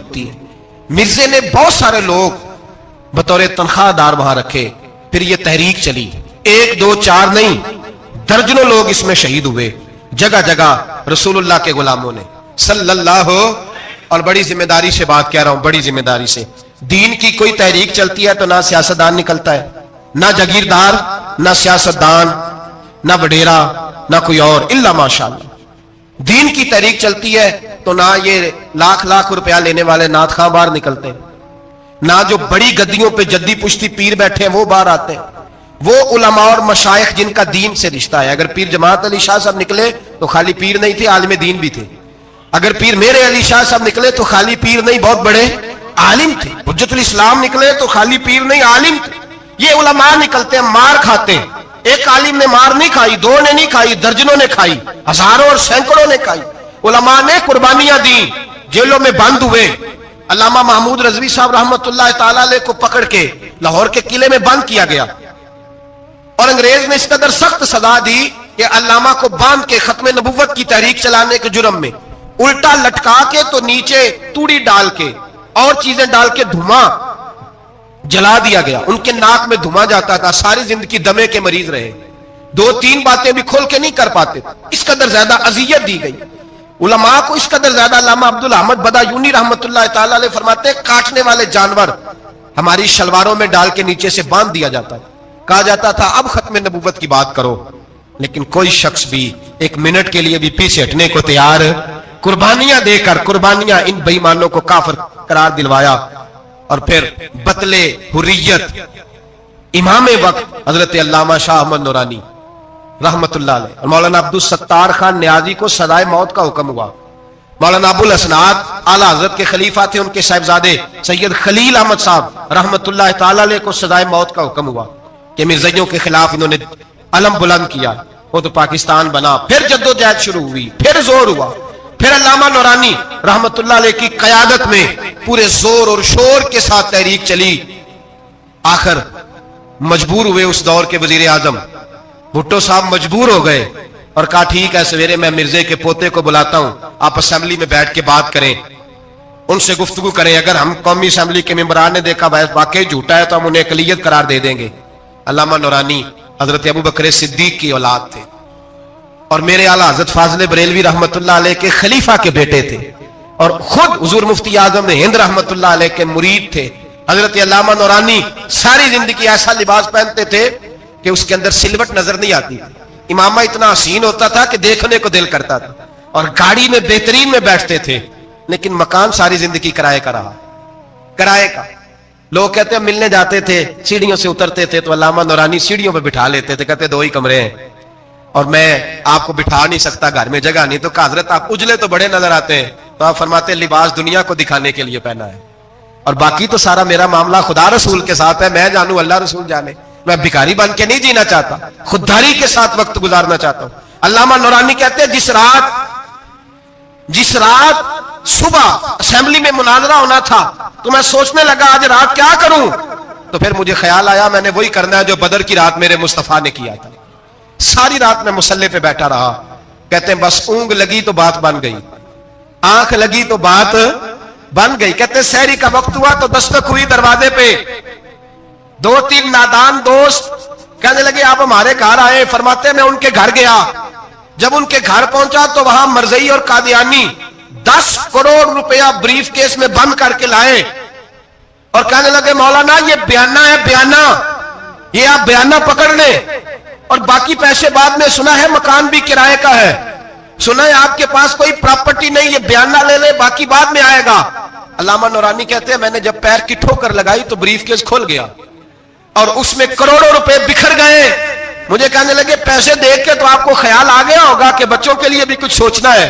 Speaker 1: مرزے نے بہت سارے لوگ بطور تنخواہ دار وہاں رکھے. پھر یہ تحریک چلی, 1 2 4 نہیں, درجنوں لوگ اس میں شہید ہوئے. جگہ جگہ رسول اللہ کے غلاموں نے صلی اللہ. اور بڑی ذمہ داری سے بات کہہ رہا ہوں, بڑی ذمہ داری سے. دین کی کوئی تحریک چلتی ہے تو نہ سیاستدان نکلتا ہے, نہ جاگیردار, نہ سیاستدان, نہ وڈیرا, نہ کوئی اور, الا ماشاءاللہ. دین کی تحریک چلتی ہے تو نہ یہ لاکھ لاکھ روپیہ لینے والے نعت خواں باہر نکلتے ہیں، نہ جو بڑی گدیوں پہ جدی پشتی پیر بیٹھے ہیں وہ باہر آتے ہیں، وہ علماء اور مشائخ جن کا دین سے رشتہ ہے۔ اگر پیر جماعت علی شاہ صاحب نکلے تو خالی پیر نہیں تھے، عالم دین بھی تھے۔ اگر پیر میرے علی شاہ صاحب نکلے تو خالی پیر نہیں، بہت بڑے عالم تھے۔ حجت الاسلام نکلے تو خالی پیر نہیں، عالم تھے۔ یہ علماء نکلتے ہیں، مار کھاتے ہیں۔ ایک عالم نے مار نہیں کھائی، دو نے نہیں کھائی، درجنوں نے کھائی، ہزاروں اور سینکڑوں نے کھائی۔ علماء نے قربانیاں دی، جیلوں میں بند ہوئے۔ علامہ محمود رضوی صاحب رحمت اللہ تعالی علیہ کو پکڑ کے لاہور کے قلعے میں بند کیا گیا، اور انگریز نے اس قدر سخت سزا دی کہ علامہ کو باندھ کے ختم نبوت کی تحریک چلانے کے جرم میں الٹا لٹکا کے تو نیچے توڑی ڈال کے اور چیزیں ڈال کے دھواں جلا دیا گیا۔ ان کے ناک میں دھواں جاتا تھا، ساری زندگی دمے کے مریض رہے، دو تین باتیں بھی کھول کے نہیں کر پاتے، اس قدر زیادہ اذیت دی گئی علماء کو، اس قدر زیادہ۔ علامہ عبدالحمد بدایونی رحمت اللہ تعالی علیہ فرماتے ہیں کاٹنے والے جانور ہماری شلواروں میں ڈال کے نیچے سے باندھ دیا جاتا ہے، کہا جاتا تھا اب ختم نبوت کی بات کرو، لیکن کوئی شخص بھی ایک منٹ کے لیے بھی پیچھے ہٹنے کو تیار، قربانیاں دے کر قربانیاں ان بے ایمانوں کو کافر قرار دلوایا۔ اور پھر بطل حریت امام وقت حضرت علامہ شاہ احمد نورانی رحمت اللہ علیہ اور مولانا عبدالستار خان نیازی کو سزائے موت کا حکم ہوا۔ مولانا ابو الاسناد اعلیٰ حضرت کے خلیفہ تھے، ان کے صاحبزادے سید خلیل احمد صاحب رحمت اللہ تعالی علیہ کو سزائے موت کا حکم ہوا کہ مرزائیوں کے خلاف انہوں نے علم بلند کیا، وہ تو پاکستان بنا۔ پھر جدوجہد شروع ہوئی، پھر زور ہوا، پھر علامہ نورانی رحمت اللہ علیہ کی قیادت میں پورے زور اور شور کے ساتھ تحریک چلی۔ آخر مجبور ہوئے اس دور کے وزیر اعظم بھٹو صاحب مجبور ہو گئے اور کہا ٹھیک ہے سویرے میں مرزے کے پوتے کو بلاتا ہوں، آپ اسمبلی میں بیٹھ کے بات کریں، ان سے گفتگو کریں، اگر ہم قومی اسمبلی کے ممبران نے دیکھا واقعی جھوٹا ہے تو ہم انہیں اقلیت قرار دے دیں گے۔ علامہ نورانی حضرت ابو بکر صدیق کی اولاد تھے اور میرے اعلیٰ حضرت فاضل بریلوی رحمت اللہ علیہ کے خلیفہ کے بیٹے تھے، اور خود حضور مفتی اعظم نے ہند رحمت اللہ علیہ کے مرید تھے۔ حضرت علامہ نورانی ساری زندگی ایسا لباس پہنتے تھے کہ اس کے اندر سلوٹ نظر نہیں آتی تھی، امامہ اتنا حسین ہوتا تھا کہ دیکھنے کو دل کرتا تھا، اور گاڑی میں بہترین میں بیٹھتے تھے، لیکن مکان ساری زندگی کرائے کا رہا، کرائے کا۔ لوگ کہتے ہیں ملنے جاتے تھے، سیڑھیوں سے اترتے تھے تو علامہ نورانی سیڑھیوں پہ بٹھا لیتے تھے، کہتے 2 ہی کمرے ہیں اور میں آپ کو بٹھا نہیں سکتا، گھر میں جگہ نہیں، تو کہا حضرت آپ اجلے تو بڑے نظر آتے ہیں، تو آپ فرماتے ہیں لباس دنیا کو دکھانے کے لیے پہنا ہے، اور باقی تو سارا میرا معاملہ خدا رسول کے ساتھ ہے، میں جانوں اللہ رسول جانے، میں بھکاری بن کے نہیں جینا چاہتا، خودداری کے ساتھ وقت گزارنا چاہتا ہوں۔ علامہ نورانی کہتے ہیں جس رات صبح اسمبلی میں مناظرہ ہونا تھا تو میں سوچنے لگا آج رات کیا کروں، تو پھر مجھے خیال آیا میں نے وہی کرنا ہے جو بدر کی رات میرے مصطفیٰ نے کیا تھا۔ ساری رات میں مصلی پہ بیٹھا رہا، کہتے ہیں بس اونگ لگی تو بات بن گئی، آنکھ لگی تو بات بن گئی۔ کہتے ہیں سحری کا وقت ہوا تو دستک ہوئی دروازے پہ، 2-3 نادان دوست کہنے لگے آپ ہمارے گھر آئے، فرماتے ہیں میں ان کے گھر گیا، جب ان کے گھر پہنچا تو وہاں مرزئی اور قادیانی 10 کروڑ روپیہ بریف کیس میں بند کر کے لائے اور کہنے لگے مولانا یہ بیانہ ہے، بیانہ، یہ آپ بیانہ پکڑ لیں، اور باقی پیسے بعد میں، سنا ہے مکان بھی کرائے کا ہے، سنا ہے آپ کے پاس کوئی پراپرٹی نہیں، یہ بیانہ لے لے باقی بعد میں آئے گا۔ علامہ نورانی کہتے ہیں میں نے جب پیر کی ٹھوکر لگائی تو بریف کیس کھل گیا اور اس میں کروڑوں روپے بکھر گئے۔ مجھے کہنے لگے پیسے دیکھ کے تو آپ کو خیال آ گیا ہوگا کہ بچوں کے لیے بھی کچھ سوچنا ہے،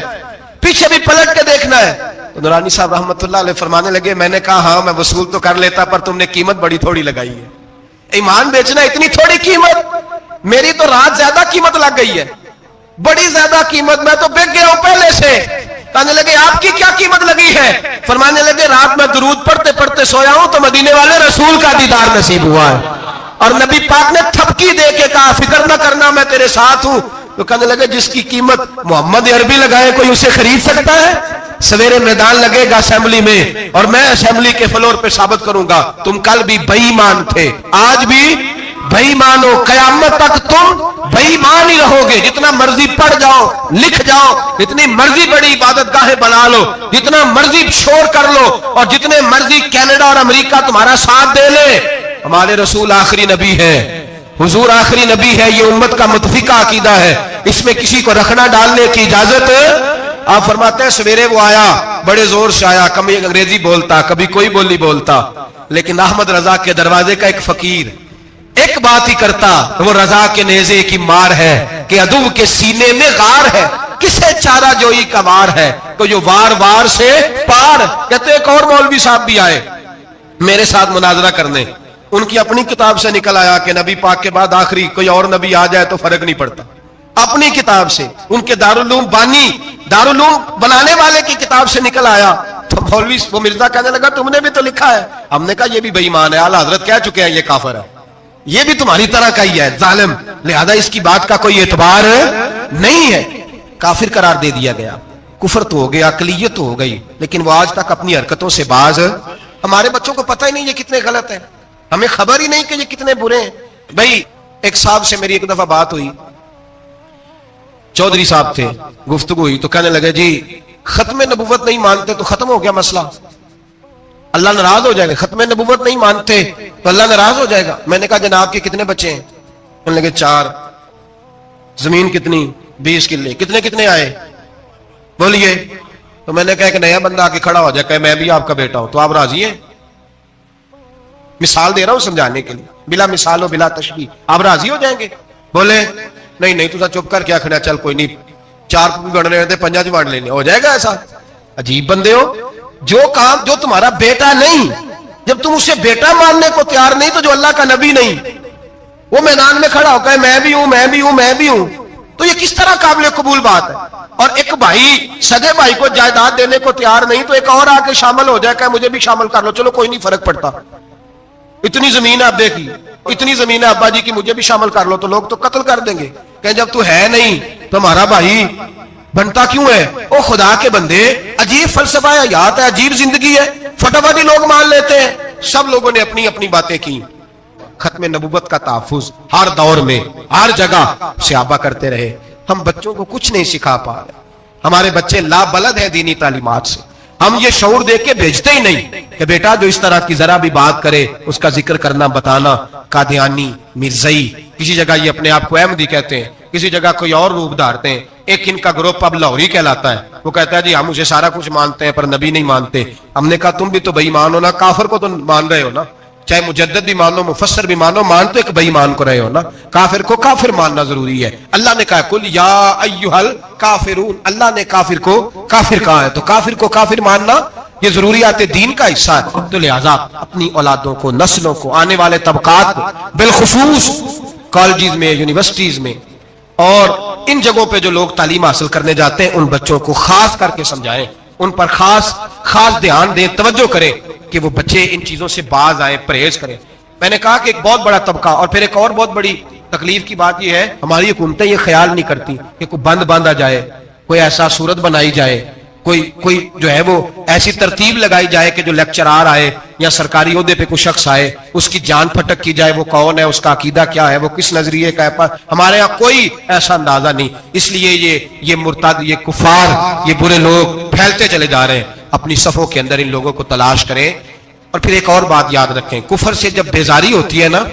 Speaker 1: پیچھے بھی پلٹ کے دیکھنا ہے۔ تو نورانی صاحب رحمت اللہ علیہ فرمانے لگے میں نے کہا ہاں میں وصول تو کر لیتا، پر تم نے قیمت بڑی تھوڑی لگائی ہے، ایمان بیچنا اتنی تھوڑی قیمت، میری تو رات زیادہ قیمت لگ گئی ہے، بڑی زیادہ قیمت، میں تو بک گیا ہوں پہلے سے۔ کہنے لگے آپ کی کیا قیمت لگی ہے؟ فرمانے لگے رات میں درود پڑھتے پڑھتے سویا ہوں تو مدینے والے رسول کا دیدار نصیب ہوا ہے، اور نبی پاک نے تھپکی دے کے کہا فکر نہ کرنا میں تیرے ساتھ ہوں۔ تو کہنے لگے جس کی قیمت محمد عربی لگائے کوئی اسے خرید سکتا ہے؟ سویرے میدان لگے گا اسمبلی میں اور میں اسمبلی کے فلور پہ ثابت کروں گا تم کل بھی بے ایمان تھے، آج بھی بے ایمان ہو، قیامت تک تم بے ایمان ہی رہو گے۔ جتنا مرضی پڑھ جاؤ، لکھ جاؤ، جتنی مرضی بڑی عبادت گاہیں بنا لو، جتنا مرضی شور کر لو، اور جتنے مرضی کینیڈا اور امریکہ تمہارا ساتھ دے لے، ہمارے رسول آخری نبی ہے، حضور آخری نبی ہے، یہ امت کا متفقہ عقیدہ ہے، اس میں کسی کو رکھنا ڈالنے کی اجازت آپ فرماتے ہیں سویرے وہ آیا, بڑے زور سے آیا, کبھی انگریزی بولتا, کبھی کوئی بولی بولتا, لیکن احمد رضا کے دروازے کا ایک فقیر ایک بات ہی کرتا, وہ رضا کے نیزے کی مار ہے کہ عدو کے سینے میں غار ہے, کسے چارہ جوئی کا وار ہے تو جو وار وار سے پار. کہتے ایک اور مولوی صاحب بھی آئے میرے ساتھ مناظرہ کرنے, ان کی اپنی کتاب سے نکل آیا کہ نبی پاک کے بعد آخری کوئی اور نبی آ جائے تو فرق نہیں پڑتا. اپنی کتاب سے, ان کے دارالعلوم بانی, دارالعلوم بنانے والے کی کتاب سے نکل آیا. تو مولوی وہ مرزا کہنے لگا تم نے بھی تو لکھا ہے. ہم نے کہا یہ بھی بے ایمان ہے, اعلیٰ حضرت کہہ چکے ہیں یہ کافر ہے, یہ بھی تمہاری طرح کا ہی ہے ظالم, لہذا اس کی بات کا کوئی اعتبار نہیں ہے. کافر قرار دے دیا گیا. کفر تو ہو گیا, اقلیت تو ہو گئی, لیکن وہ آج تک اپنی حرکتوں سے باز. ہمارے بچوں کو پتہ ہی نہیں یہ کتنے غلط ہیں, ہمیں خبر ہی نہیں کہ یہ کتنے برے ہیں. بھائی ایک صاحب سے میری ایک دفعہ بات ہوئی, چودھری صاحب تھے, گفتگو ہوئی تو کہنے لگے جی ختم نبوت نہیں مانتے تو ختم ہو گیا مسئلہ, اللہ ناراض ہو جائے گا. ختم نبوت نہیں مانتے تو اللہ ناراض ہو جائے گا. میں نے کہا جناب کے کتنے بچے ہیں؟ کہنے لگے 4. زمین کتنی؟ 20 کلے. کتنے کتنے آئے بولیے؟ تو میں نے کہا ایک نیا بندہ آ کے کھڑا ہو جائے کہ میں بھی آپ کا بیٹا ہوں, تو آپ راضی ہیں؟ مثال دے رہا ہوں سمجھانے کے لیے, بلا مثال و بلا تشبیہ. آپ راضی ہو جائیں گے؟ بولے نہیں تو چپ کر کے آخنا چل کوئی نہیں, 4 گڑنے رہتے 5 وانٹ لینے, ہو جائے گا ایسا؟ عجیب بندے ہو. جو کام جو تمہارا بیٹا نہیں, جب تم اسے بیٹا ماننے کو تیار نہیں تو جو اللہ کا نبی نہیں, وہ میدان میں کھڑا ہو کہ میں بھی ہوں میں بھی ہوں میں بھی ہوں, تو یہ کس طرح قابل قبول بات ہے؟ اور ایک بھائی سگے بھائی کو جائیداد دینے کو تیار نہیں تو ایک اور آ کے شامل ہو جائے کہ مجھے بھی شامل کر لو, چلو کوئی نہیں فرق پڑتا, اتنی زمین ہے ابے کی, اتنی زمین ہے ابا جی کی, مجھے بھی شامل کر لو, تو لوگ تو قتل کر دیں گے کہ جب تو ہے نہیں تو ہمارا بھائی بنتا کیوں ہے؟ او خدا کے بندے, عجیب فلسفہ حیات ہے, عجیب زندگی ہے, فٹافٹ ہی لوگ مان لیتے ہیں. سب لوگوں نے اپنی اپنی باتیں کی. ختم نبوت کا تحفظ ہر دور میں ہر جگہ صحابہ کرتے رہے. ہم بچوں کو کچھ نہیں سکھا پا رہے, ہمارے بچے لا بلد ہیں دینی تعلیمات سے. ہم یہ شعور دے کے بھیجتے ہی نہیں کہ بیٹا جو اس طرح کی ذرا بھی بات کرے اس کا ذکر کرنا بتانا, قادیانی, مرزئی, کسی جگہ یہ اپنے آپ کو احمدی کہتے ہیں, کسی جگہ کوئی اور روپ دھارتے ہیں. ایک ان کا گروپ اب لاہوری کہلاتا ہے, وہ کہتا ہے جی ہم اسے سارا کچھ مانتے ہیں پر نبی نہیں مانتے. ہم نے کہا تم بھی تو بے ایمان ہو نا, کافر کو تو مان رہے ہو نا, چاہے مجدد بھی مانو مفسر بھی مانو, مان تو ایک بے ایمان کو رہے ہو نا. کافر کو کافر ماننا ضروری ہے. اللہ نے کہا کل یا ایھا الکافرون, اللہ نے کافر کو کافر کہا ہے, تو کافر کو کافر ماننا یہ ضروریات دین کا حصہ ہے. تو لہذا اپنی اولادوں کو, نسلوں کو, آنے والے طبقات کو, بالخصوص کالجز میں, یونیورسٹیز میں اور ان جگہوں پہ جو لوگ تعلیم حاصل کرنے جاتے ہیں, ان بچوں کو خاص کر کے سمجھائیں, ان پر خاص دھیان دیں, توجہ کریں کہ وہ بچے ان چیزوں سے باز آئیں, پرہیز کریں. میں نے کہا کہ ایک بہت بڑا طبقہ, اور پھر ایک اور بہت بڑی تکلیف کی بات یہ ہے, ہماری حکومتیں یہ خیال نہیں کرتی کہ کوئی بند باندھا جائے, کوئی ایسا صورت بنائی جائے, کوئی جو ہے وہ ایسی ترتیب لگائی جائے کہ جو لیکچرار آئے یا سرکاری عہدے پہ کوئی شخص آئے اس کی جان پھٹک کی جائے, وہ کون ہے, اس کا عقیدہ کیا ہے, وہ کس نظریے کا ہے. ہمارے یہاں کوئی ایسا اندازہ نہیں. اس لیے یہ مرتد, یہ کفار, یہ برے لوگ پھیلتے چلے جا رہے ہیں. اپنی صفوں کے اندر ان لوگوں کو تلاش کریں. اور پھر ایک اور بات یاد رکھیں, کفر سے جب بیزاری ہوتی ہے نا,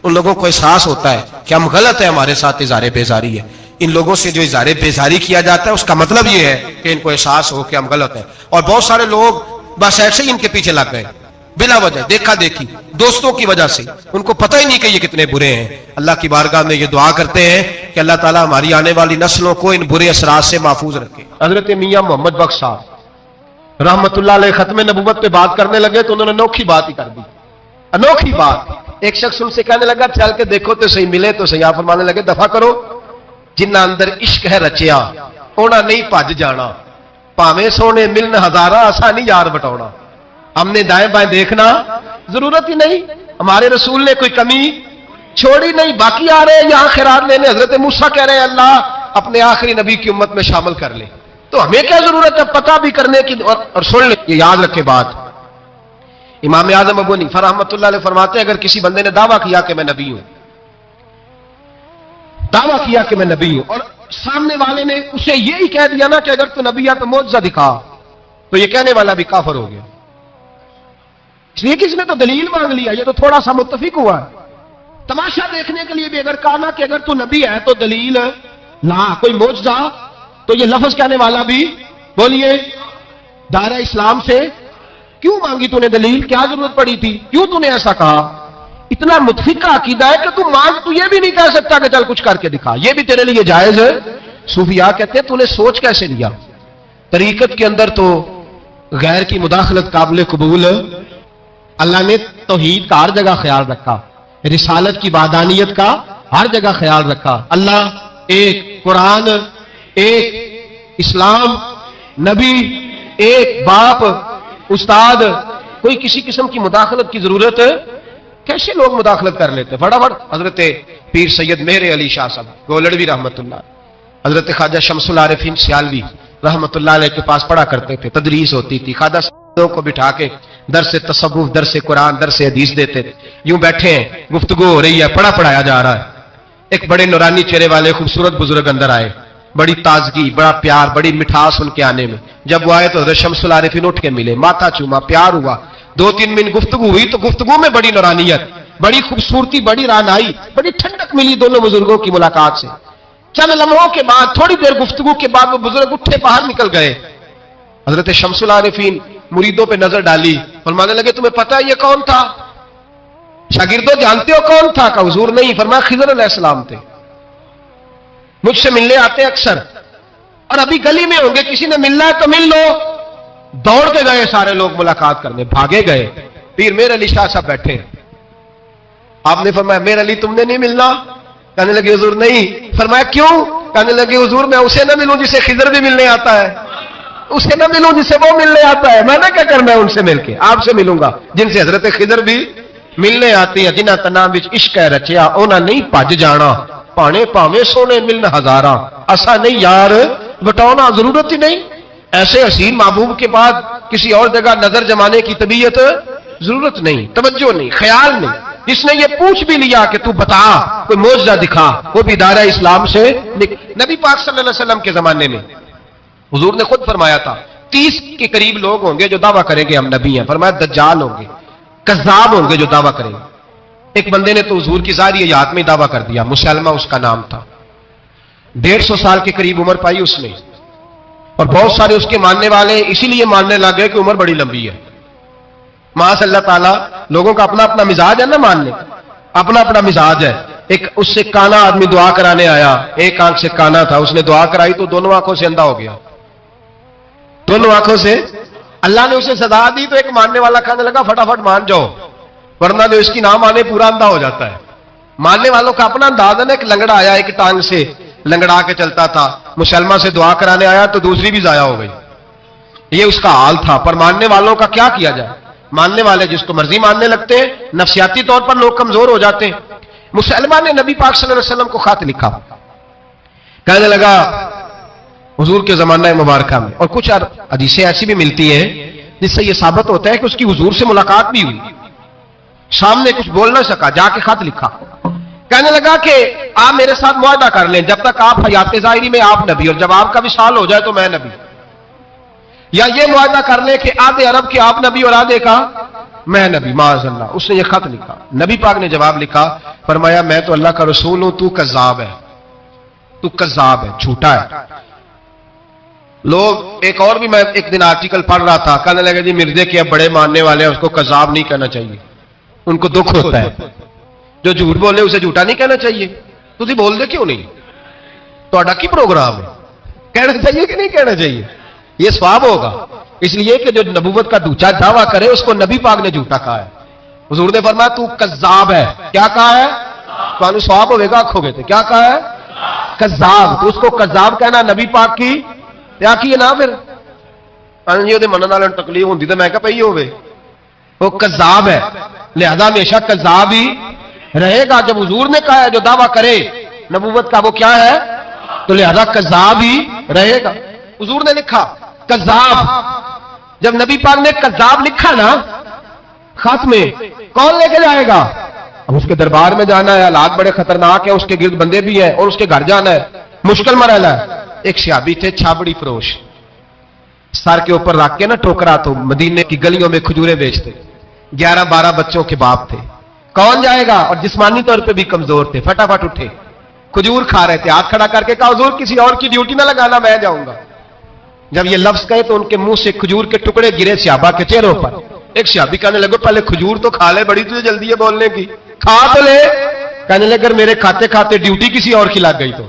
Speaker 1: ان لوگوں کو احساس ہوتا ہے کہ ہم غلط ہیں, ہمارے ساتھ اظہار بیزاری ہے. ان لوگوں سے جو اظہار بیزاری کیا جاتا ہے اس کا مطلب یہ ہے کہ ان کو احساس ہو کہ ہم غلط ہیں. اور بہت سارے لوگ بس ایسے ہی ان کے پیچھے لگ گئے بلا وجہ, دیکھا دیکھی, دوستوں کی وجہ سے. ان کو پتہ ہی نہیں کہ یہ کتنے برے ہیں. اللہ کی بارگاہ میں یہ دعا کرتے ہیں کہ اللہ تعالیٰ ہماری آنے والی نسلوں کو ان برے اثرات سے محفوظ رکھے. حضرت میاں محمد بخش صاحب رحمت اللہ علیہ ختم نبوت پہ بات کرنے لگے تو انہوں نے انوکھی بات ہی کر دی, انوکھی بات. ایک شخص ان سے کہنے لگا چل کے دیکھو تو صحیح, ملے تو صحیح. آپ فرمانے لگے دفع کرو, جنہ اندر عشق ہے رچیا اونا نہیں بھج جانا, پاویں سونے ملن ہزارہ اسا نہیں یار بٹاؤنا. ہم نے دائیں بائیں دیکھنا ضرورت ہی نہیں, ہمارے رسول نے کوئی کمی چھوڑی نہیں. باقی آ رہے ہیں یہاں خیرات لینے, حضرت موسیٰ کہہ رہے ہیں اللہ اپنے آخری نبی کی امت میں شامل کر لے, تو ہمیں کیا ضرورت ہے پتہ بھی کرنے کی. اور سن لیں, یہ یاد رکھے بات, امام اعظم ابو حنیفہ رحمۃ اللہ علیہ فرماتے ہیں اگر کسی بندے نے دعویٰ کیا کہ میں نبی ہوں, دعویٰ کیا کہ میں نبی ہوں, اور سامنے والے نے اسے یہی کہہ دیا نا کہ اگر تو نبی ہے تو معجزہ دکھا, تو یہ کہنے والا بھی کافر ہو گیا. اس لیے کہ اس نے تو دلیل مانگ لیا, یہ تو تھوڑا سا متفق ہوا ہے. تماشا دیکھنے کے لیے بھی اگر کہا نا کہ اگر تو نبی ہے تو دلیل لا, کوئی معجزہ, تو یہ لفظ کہنے والا بھی بولیے دائرہ اسلام سے کیوں مانگی تو نے دلیل؟ کیا ضرورت پڑی تھی؟ کیوں تو نے ایسا کہا؟ اتنا متفقہ عقیدہ ہے کہ تو مانگ، تو یہ بھی نہیں کہہ سکتا کہ چل کچھ کر کے دکھا، یہ بھی تیرے لیے جائز ہے۔ صوفیاء کہتے ہیں تو نے سوچ کیسے لیا؟ طریقت کے اندر تو غیر کی مداخلت قابل قبول، اللہ نے توحید کا ہر جگہ خیال رکھا، رسالت کی وحدانیت کا ہر جگہ خیال رکھا، اللہ ایک، قرآن ایک، اسلام، نبی ایک، باپ، استاد، کوئی کسی قسم کی مداخلت کی ضرورت؟ کیسے لوگ مداخلت کر لیتے؟ فٹافٹ حضرت پیر سید مہر علی شاہ صاحب گولڑوی رحمت اللہ، حضرت خواجہ شمس العارفین سیالوی رحمت اللہ علیہ کے پاس پڑھا کرتے تھے، تدریس ہوتی تھی، خواجہ صاحب کو بٹھا کے درس تصوف، درس قرآن، درس حدیث دیتے تھے، یوں بیٹھے ہیں، گفتگو ہو رہی ہے، پڑھایا جا رہا ہے، ایک بڑے نورانی چہرے والے خوبصورت بزرگ اندر آئے، بڑی تازگی، بڑا پیار، بڑی مٹھاس ان کے آنے میں، جب وہ آئے تو حضرت شمس العارفین اٹھ کے ملے، ماتھا چوما، پیار ہوا، 2-3 منٹ گفتگو ہوئی تو گفتگو میں بڑی نورانیت، بڑی خوبصورتی، بڑی رانائی، بڑی ٹھنڈک ملی دونوں بزرگوں کی ملاقات سے۔ چند لمحوں کے بعد، تھوڑی دیر گفتگو کے بعد وہ بزرگ اٹھے باہر نکل گئے۔ حضرت شمس العارفین مریدوں پہ نظر ڈالی، فرمانے لگے تمہیں پتہ ہے یہ کون تھا؟ شاگردوں جانتے ہو کون تھا؟ کہ حضور نہیں۔ فرمایا خضر علیہ السلام تھے، مجھ سے ملنے آتے اکثر، اور ابھی گلی میں ہوں گے، کسی نے ملنا ہے تو مل لو۔ دوڑ کے گئے سارے لوگ ملاقات کرنے، بھاگے گئے، پیر میر علی شاہ صاحب بیٹھے، آپ نے فرمایا میر علی تم نے نہیں ملنا؟ کہنے لگے حضور نہیں۔ فرمایا کیوں؟ کہنے لگے حضور میں اسے نہ ملوں جسے خضر بھی ملنے آتا ہے، اسے نہ ملوں جسے وہ ملنے آتا ہے، میں نے کیا کرنا ہے ان سے مل کے؟ آپ سے ملوں گا جن سے حضرت خضر بھی ملنے آتی ہیں، جنہاں تنا وچ عشق ہے رچیا انہاں نہیں بھج جانا، پانے پاویں سونے ملن ہزاراں، اسا نہیں یار بٹاؤنا، ضرورت ہی نہیں۔ ایسے حسین محبوب کے بعد کسی اور جگہ نظر جمانے کی طبیعت، ضرورت نہیں، توجہ نہیں، خیال نہیں۔ جس نے یہ پوچھ بھی لیا کہ تو بتا، کوئی معجزہ دکھا، وہ بھی دائرہ اسلام سے نبی پاک صلی اللہ علیہ وسلم کے زمانے میں حضور نے خود فرمایا تھا 30 کے قریب لوگ ہوں گے جو دعویٰ کریں گے ہم نبی ہیں، فرمایا دجال ہوں گے، کذاب ہوں گے جو دعویٰ کریں گے۔ ایک بندے نے تو حضور کی ظاہری حیات میں دعویٰ کر دیا، مسلمہ اس کا نام تھا، 150 سال کے قریب عمر پائی اس نے، اور بہت سارے اس کے ماننے والے اسی لیے ماننے لگ گئے کہ عمر بڑی لمبی ہے۔ معاذ اللہ تعالیٰ، لوگوں کا اپنا اپنا مزاج ہے نا، ماننے اپنا اپنا مزاج ہے۔ ایک اس سے کانا آدمی دعا کرانے آیا، ایک آنکھ سے کانا تھا، اس نے دعا کرائی تو دونوں آنکھوں سے اندھا ہو گیا، دونوں آنکھوں سے۔ اللہ نے اسے سزا دی تو ایک ماننے والا کہنے لگا فٹافٹ مان جاؤ، ورنہ جو اس کی نام آنے پورا اندھا ہو جاتا ہے۔ ماننے والوں کا اپنا انداز ہے نا۔ ایک لنگڑا آیا، ایک ٹانگ سے لنگڑا کے چلتا تھا، مسلمہ سے دعا کرانے آیا تو دوسری بھی ضائع ہو گئی، یہ اس کا حال تھا۔ پر ماننے والوں کا کیا کیا جائے؟ ماننے والے جس کو مرضی ماننے لگتے ہیں، نفسیاتی طور پر لوگ کمزور ہو جاتے ہیں۔ مسلمہ نے نبی پاک صلی اللہ علیہ وسلم کو خط لکھا، کہنے لگا حضور کے زمانہ مبارکہ میں، اور کچھ حدیثیں ایسی بھی ملتی ہیں جس سے یہ ثابت ہوتا ہے کہ اس کی حضور سے ملاقات بھی ہوئی، سامنے کچھ بول نہ سکا، جا کے خط لکھا، کہنے لگا کہ آپ میرے ساتھ معاہدہ کر لیں، جب تک آپ حیات ظاہری میں آپ نبی، اور جب آپ کا وصال ہو جائے تو میں نبی، یا یہ معاہدہ کر لیں کہ آدھے عرب کے آپ نبی اور آدھے کا میں نبی۔ معاذ اللہ، اس نے یہ خط لکھا، نبی پاک نے جواب لکھا، فرمایا میں تو اللہ کا رسول ہوں، تو کذاب ہے، تو کذاب ہے، جھوٹا ہے۔ لوگ ایک اور بھی، میں ایک دن آرٹیکل پڑھ رہا تھا، کہنے لگے جی مرزے کے اب بڑے ماننے والے ہیں، اس کو کذاب نہیں کہنا چاہیے، ان کو دکھ ہوتا ہے، جو جھوٹ بولے اسے جھوٹا نہیں کہنا چاہیے۔ تو تھی بول دے کیوں نہیں؟ تو اڈا کی پروگرام ہے، کہنا چاہیے کہ نہیں کہنا چاہیے؟ یہ ثواب ہوگا، اس لیے کہ جو نبوت کا دوچا دعویٰ کرے اس کو نبی پاک نے جھوٹا کہا ہے۔ حضور نے فرمایا تو کذاب ہے، کیا کہا ہے؟ تو ثواب ہوئے گا، کھو گئے تھے، کیا کہا ہے؟ کذاب۔ تو اس کو کذاب کہنا نبی پاک کی کیا کی ہے نا، پھر جی منن والے تکلیف ہوتی تو میں کہ پی ہوئے، وہ کذاب ہے، لہذا ہمیشہ کذاب ہی رہے گا۔ جب حضور نے کہا ہے جو دعویٰ کرے نبوت کا وہ کیا ہے، تو لہذا کذاب ہی رہے گا۔ حضور نے لکھا کذاب، جب نبی پاک نے کذاب لکھا نا خط میں، کون لے کے جائے گا؟ اب اس کے دربار میں جانا ہے، حالات بڑے خطرناک ہیں، اس کے گرد بندے بھی ہیں، اور اس کے گھر جانا ہے، مشکل مرحلہ ہے۔ ایک صحابی تھے چھابڑی فروش، سر کے اوپر رکھ کے نا ٹوکرا، تو مدینے کی گلیوں میں کھجورے بیچتے، 11-12 بچوں کے باپ تھے۔ کون جائے گا؟ اور جسمانی طور پہ بھی کمزور تھے، فٹافٹ اٹھے، کھجور کھا رہے تھے، ہاتھ کھڑا کر کے کہا حضور کسی اور کی ڈیوٹی نہ لگانا، میں جاؤں گا۔ جب یہ لفظ کہے تو ان کے منہ سے کھجور کے ٹکڑے گرے صحابہ کے چہروں پر. ایک صحابی کہنے لگے پہلے کھجور تو کھا لے, بڑی تجھے جلدی ہے بولنے کی, کھا تو لے. کہنے لگے اگر میرے کھاتے کھاتے ڈیوٹی کسی اور کی لگ گئی تو,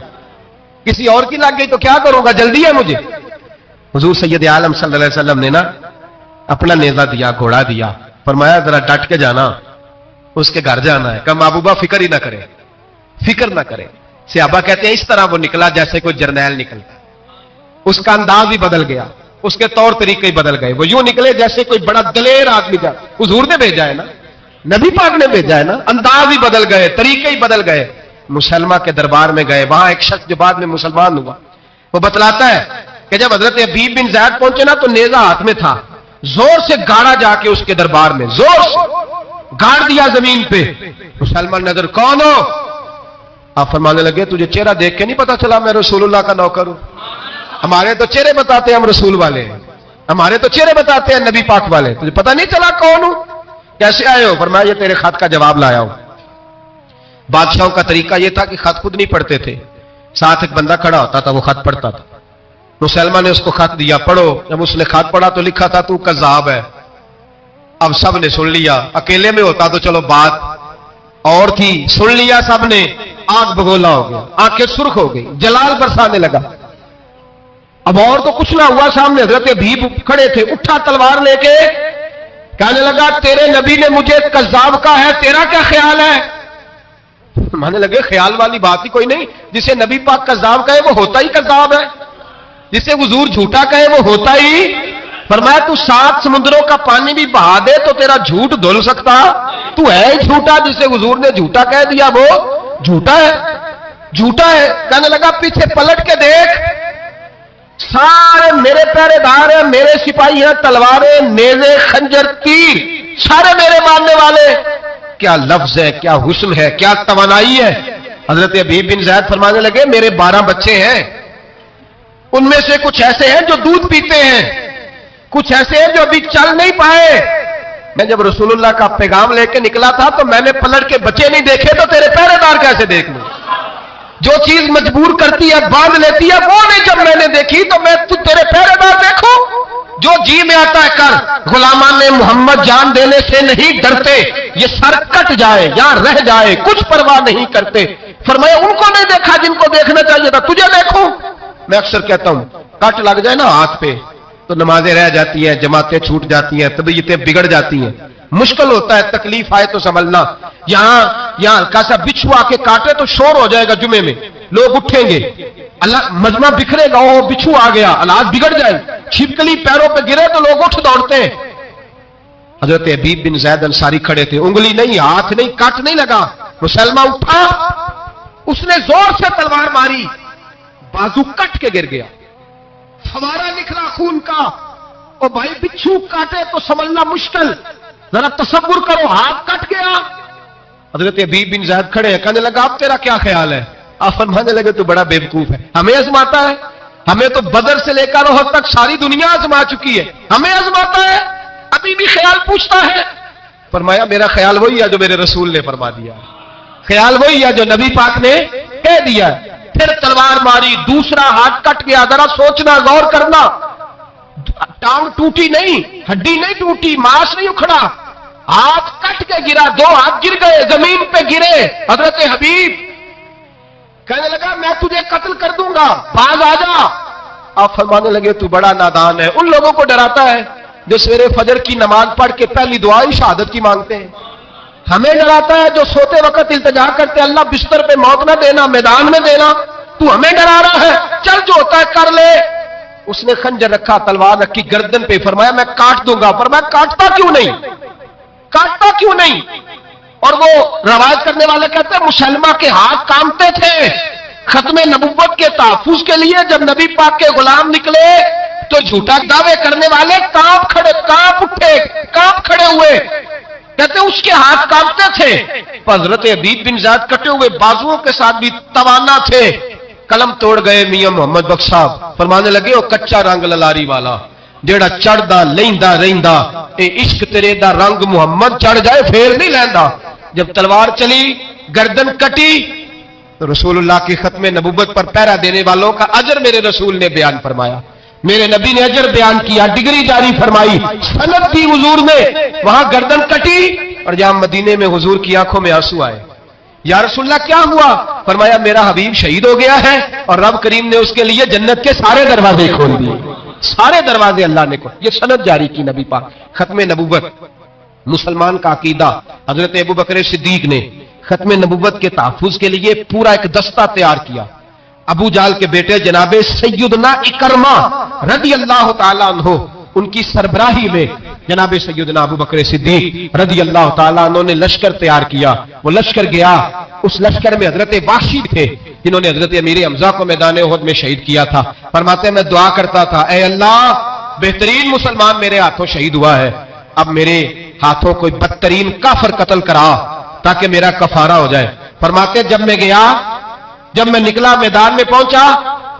Speaker 1: کسی اور کی لگ گئی تو کیا کروں گا, جلدی ہے مجھے. حضور سید عالم صلی اللہ علیہ وسلم نے نا اپنا نیزہ دیا, گھوڑا دیا, فرمایا ذرا ڈٹ کے جانا, اس کے گھر جانا ہے. کہ محبوبہ فکر ہی نہ کرے, فکر نہ کرے. صحابہ کہتے ہیں اس طرح وہ نکلا جیسے کوئی جرنیل نکلتا, اس کا انداز ہی بدل گیا, اس کے طور طریقے ہی بدل گئے. وہ یوں نکلے جیسے کوئی بڑا دلیر آدمی جا, حضور نے بھیجا ہے نا, نبی پاک نے بھیجا ہے نا, انداز ہی بدل گئے, طریقے ہی بدل گئے. مسلمہ کے دربار میں گئے, وہاں ایک شخص جو بعد میں مسلمان ہوا وہ بتلاتا ہے کہ جب حضرت حبیب بن زید پہنچے نا تو نیزہ ہاتھ میں تھا, زور سے گاڑا جا کے اس کے دربار میں, زور سے گاڑ دیا زمین پہ. مسلمان نظر, کون ہو؟ آپ فرمانے لگے تجھے چہرہ دیکھ کے نہیں پتا چلا میں رسول اللہ کا نوکر ہوں؟ ہمارے تو چہرے بتاتے ہیں ہم رسول والے ہیں, ہمارے تو چہرے بتاتے ہیں نبی پاک والے, تجھے پتا نہیں چلا کون ہوں, کیسے آئے ہو؟ فرمایا یہ تیرے خط کا جواب لایا ہوں. بادشاہوں کا طریقہ یہ تھا کہ خط خود نہیں پڑھتے تھے, ساتھ ایک بندہ کھڑا ہوتا تھا وہ خط پڑھتا تھا. مسلمان نے اس کو خط دیا, پڑھو. جب اس نے خط پڑھا تو لکھا تھا تو کذاب ہے. اب سب نے سن لیا, اکیلے میں ہوتا تو چلو بات اور تھی, سن لیا سب نے, آنکھ بگولا ہو گیا, آنکھیں سرخ ہو گئی, جلال برسانے لگا. اب اور تو کچھ نہ ہوا, سامنے حضرت حبیب کھڑے تھے, اٹھا تلوار لے کے کہنے لگا تیرے نبی نے مجھے کذاب کہا ہے, تیرا کیا خیال ہے؟ مانے لگے خیال والی بات ہی کوئی نہیں, جسے نبی پاک کذاب کہے وہ ہوتا ہی کذاب ہے, جسے حضور جھوٹا کہے وہ ہوتا ہی. فرمایا تو 7 سمندروں کا پانی بھی بہا دے تو تیرا جھوٹ دھل سکتا, تو ہے ہی جھوٹا, جسے حضور نے جھوٹا کہہ دیا وہ جھوٹا ہے, جھوٹا ہے. کہنے لگا پیچھے پلٹ کے دیکھ, سارے میرے پہرے دار ہیں, میرے سپاہی ہیں, تلواریں, نیزے, خنجر, تیر, سارے میرے ماننے والے. کیا لفظ ہے, کیا حسن ہے, کیا توانائی ہے. حضرت حبیب بن زید فرمانے لگے میرے 12 بچے ہیں, ان میں سے کچھ ایسے ہیں جو دودھ پیتے ہیں, کچھ ایسے ہیں جو ابھی چل نہیں پائے. میں جب رسول اللہ کا پیغام لے کے نکلا تھا تو میں نے پلٹ کے بچے نہیں دیکھے تو تیرے پہرے دار کیسے دیکھ لوں؟ جو چیز مجبور کرتی ہے, باندھ لیتی ہے, وہ نہیں جب میں نے دیکھی تو میں تیرے پہرے دار دیکھوں. جو جی میں آتا ہے کر, غلامان محمد جان دینے سے نہیں ڈرتے, یہ سر کٹ جائے یا رہ جائے کچھ پرواہ نہیں کرتے. فرمایا ان کو نہیں دیکھا جن کو دیکھنا چاہیے تھا, تجھے دیکھوں. میں اکثر کہتا ہوں کٹ لگ جائے نا ہاتھ پہ تو نمازیں رہ جاتی ہیں, جماعتیں چھوٹ جاتی ہیں, طبیعتیں بگڑ جاتی ہیں, مشکل ہوتا ہے, تکلیف آئے تو سنبھلنا. یہاں ہلکا سا بچھو آ کے کاٹے تو شور ہو جائے گا, جمعے میں لوگ اٹھیں گے, اللہ مجمع بکھرے گا, وہ بچھو آ گیا, حالات بگڑ جائے, چھپکلی پیروں پہ گرے تو لوگ اٹھ دوڑتے ہیں. حضرت حبیب بن زید انصاری کھڑے تھے, انگلی نہیں, ہاتھ نہیں, کٹ نہیں لگا. مسلمہ اٹھا, اس نے زور سے تلوار ماری, بازو کٹ کے گر گیا, فوارہ نکلا خون کا. اور بھائی بچھو کاٹے تو سنبھلنا مشکل, ذرا تصور کرو, ہاتھ کٹ گیا. حضرت حبیب بن زید کھڑے ہیں, کہنے لگا اب تیرا کیا خیال ہے؟ آپ فرمانے لگے تو بڑا بیوقوف ہے, ہمیں آزماتا ہے, ہمیں تو بدر سے لے کر احد تک ساری دنیا آزما چکی ہے, ہمیں آزماتا ہے, ابھی بھی خیال پوچھتا ہے. فرمایا میرا خیال وہی ہے جو میرے رسول نے فرما دیا, خیال وہی ہے جو نبی پاک نے کہہ دیا. پھر تلوار ماری, دوسرا ہاتھ کٹ گیا. ذرا سوچنا, غور کرنا, ٹانگ ٹوٹی نہیں, ہڈی نہیں ٹوٹی, ماس نہیں اکھڑا, ہاتھ کٹ کے گرا, 2 ہاتھ گر گئے, زمین پہ گرے. حضرت حبیب کہنے لگا میں تجھے قتل کر دوں گا, باز آ جا. آپ فرمانے لگے تو بڑا نادان ہے. ان لوگوں کو ڈراتا ہے جو سویرے فجر کی نماز پڑھ کے پہلی دعا ہی شہادت کی مانگتے ہیں. ہمیں ڈراتا ہے جو سوتے وقت التجا کرتے اللہ بستر پہ موت نہ دینا, میدان میں دینا. تو ہمیں ڈرا رہا ہے, چل جو ہوتا ہے کر لے. اس نے خنجر رکھا, تلوار رکھی گردن پہ, فرمایا میں کاٹ دوں گا. فرمایا کاٹتا کیوں نہیں, کاٹتا کیوں نہیں؟ اور وہ روایت کرنے والے کہتے ہیں مسلمہ کے ہاتھ کانپتے تھے ختم نبوت کے تحفظ کے لیے. جب نبی پاک کے غلام نکلے تو جھوٹا دعوے کرنے والے کانپ اٹھے, کانپ کھڑے ہوئے. کہتے ہیں اس کے ہاتھ کانپتے تھے. حضرت حبیب بن زید کٹے ہوئے بازوؤں کے ساتھ بھی توانا تھے. قلم توڑ گئے میاں محمد بخش صاحب, فرمانے لگے وہ کچا رنگ للاری والا جیڑا چڑھدا لیندا رہندا, اے عشق تیرے دا رنگ محمد چڑھ جائے پھر نہیں لیندا. جب تلوار چلی, گردن کٹی, تو رسول اللہ کی ختم نبوت پر پہرا دینے والوں کا اجر میرے رسول نے بیان فرمایا. میرے نبی نے اجر بیان کیا، ڈگری جاری فرمائی، سند دی حضور نے، وہاں گردن کٹی اور جہاں مدینے میں حضور کی آنکھوں میں آنسو آئے۔ یا رسول اللہ کیا ہوا؟ فرمایا میرا حبیب شہید ہو گیا ہے اور رب کریم نے اس کے لیے جنت کے سارے دروازے کھول دیے، سارے دروازے اللہ نے کھول۔ یہ سند جاری کی نبی پاک۔ ختم نبوت، مسلمان کا عقیدہ، حضرت ابو بکر صدیق نے ختم نبوت کے تحفظ کے لیے پورا ایک دستہ تیار کیا۔ ابو جال کے بیٹے جناب سیدنا اکرمہ رضی اللہ تعالیٰ عنہ، ان کی سربراہی میں جناب سیدنا ابو بکر صدیق رضی اللہ تعالیٰ عنہ نے لشکر تیار کیا۔ وہ لشکر گیا، اس لشکر میں حضرت وحشی تھے جنہوں نے حضرت امیر حمزہ کو میدان احد میں شہید کیا تھا۔ فرماتے میں دعا کرتا تھا، اے اللہ بہترین مسلمان میرے ہاتھوں شہید ہوا ہے، اب میرے ہاتھوں کوئی بدترین کافر قتل کرا تاکہ میرا کفارہ ہو جائے۔ فرماتے جب میں گیا، جب میں نکلا میدان میں پہنچا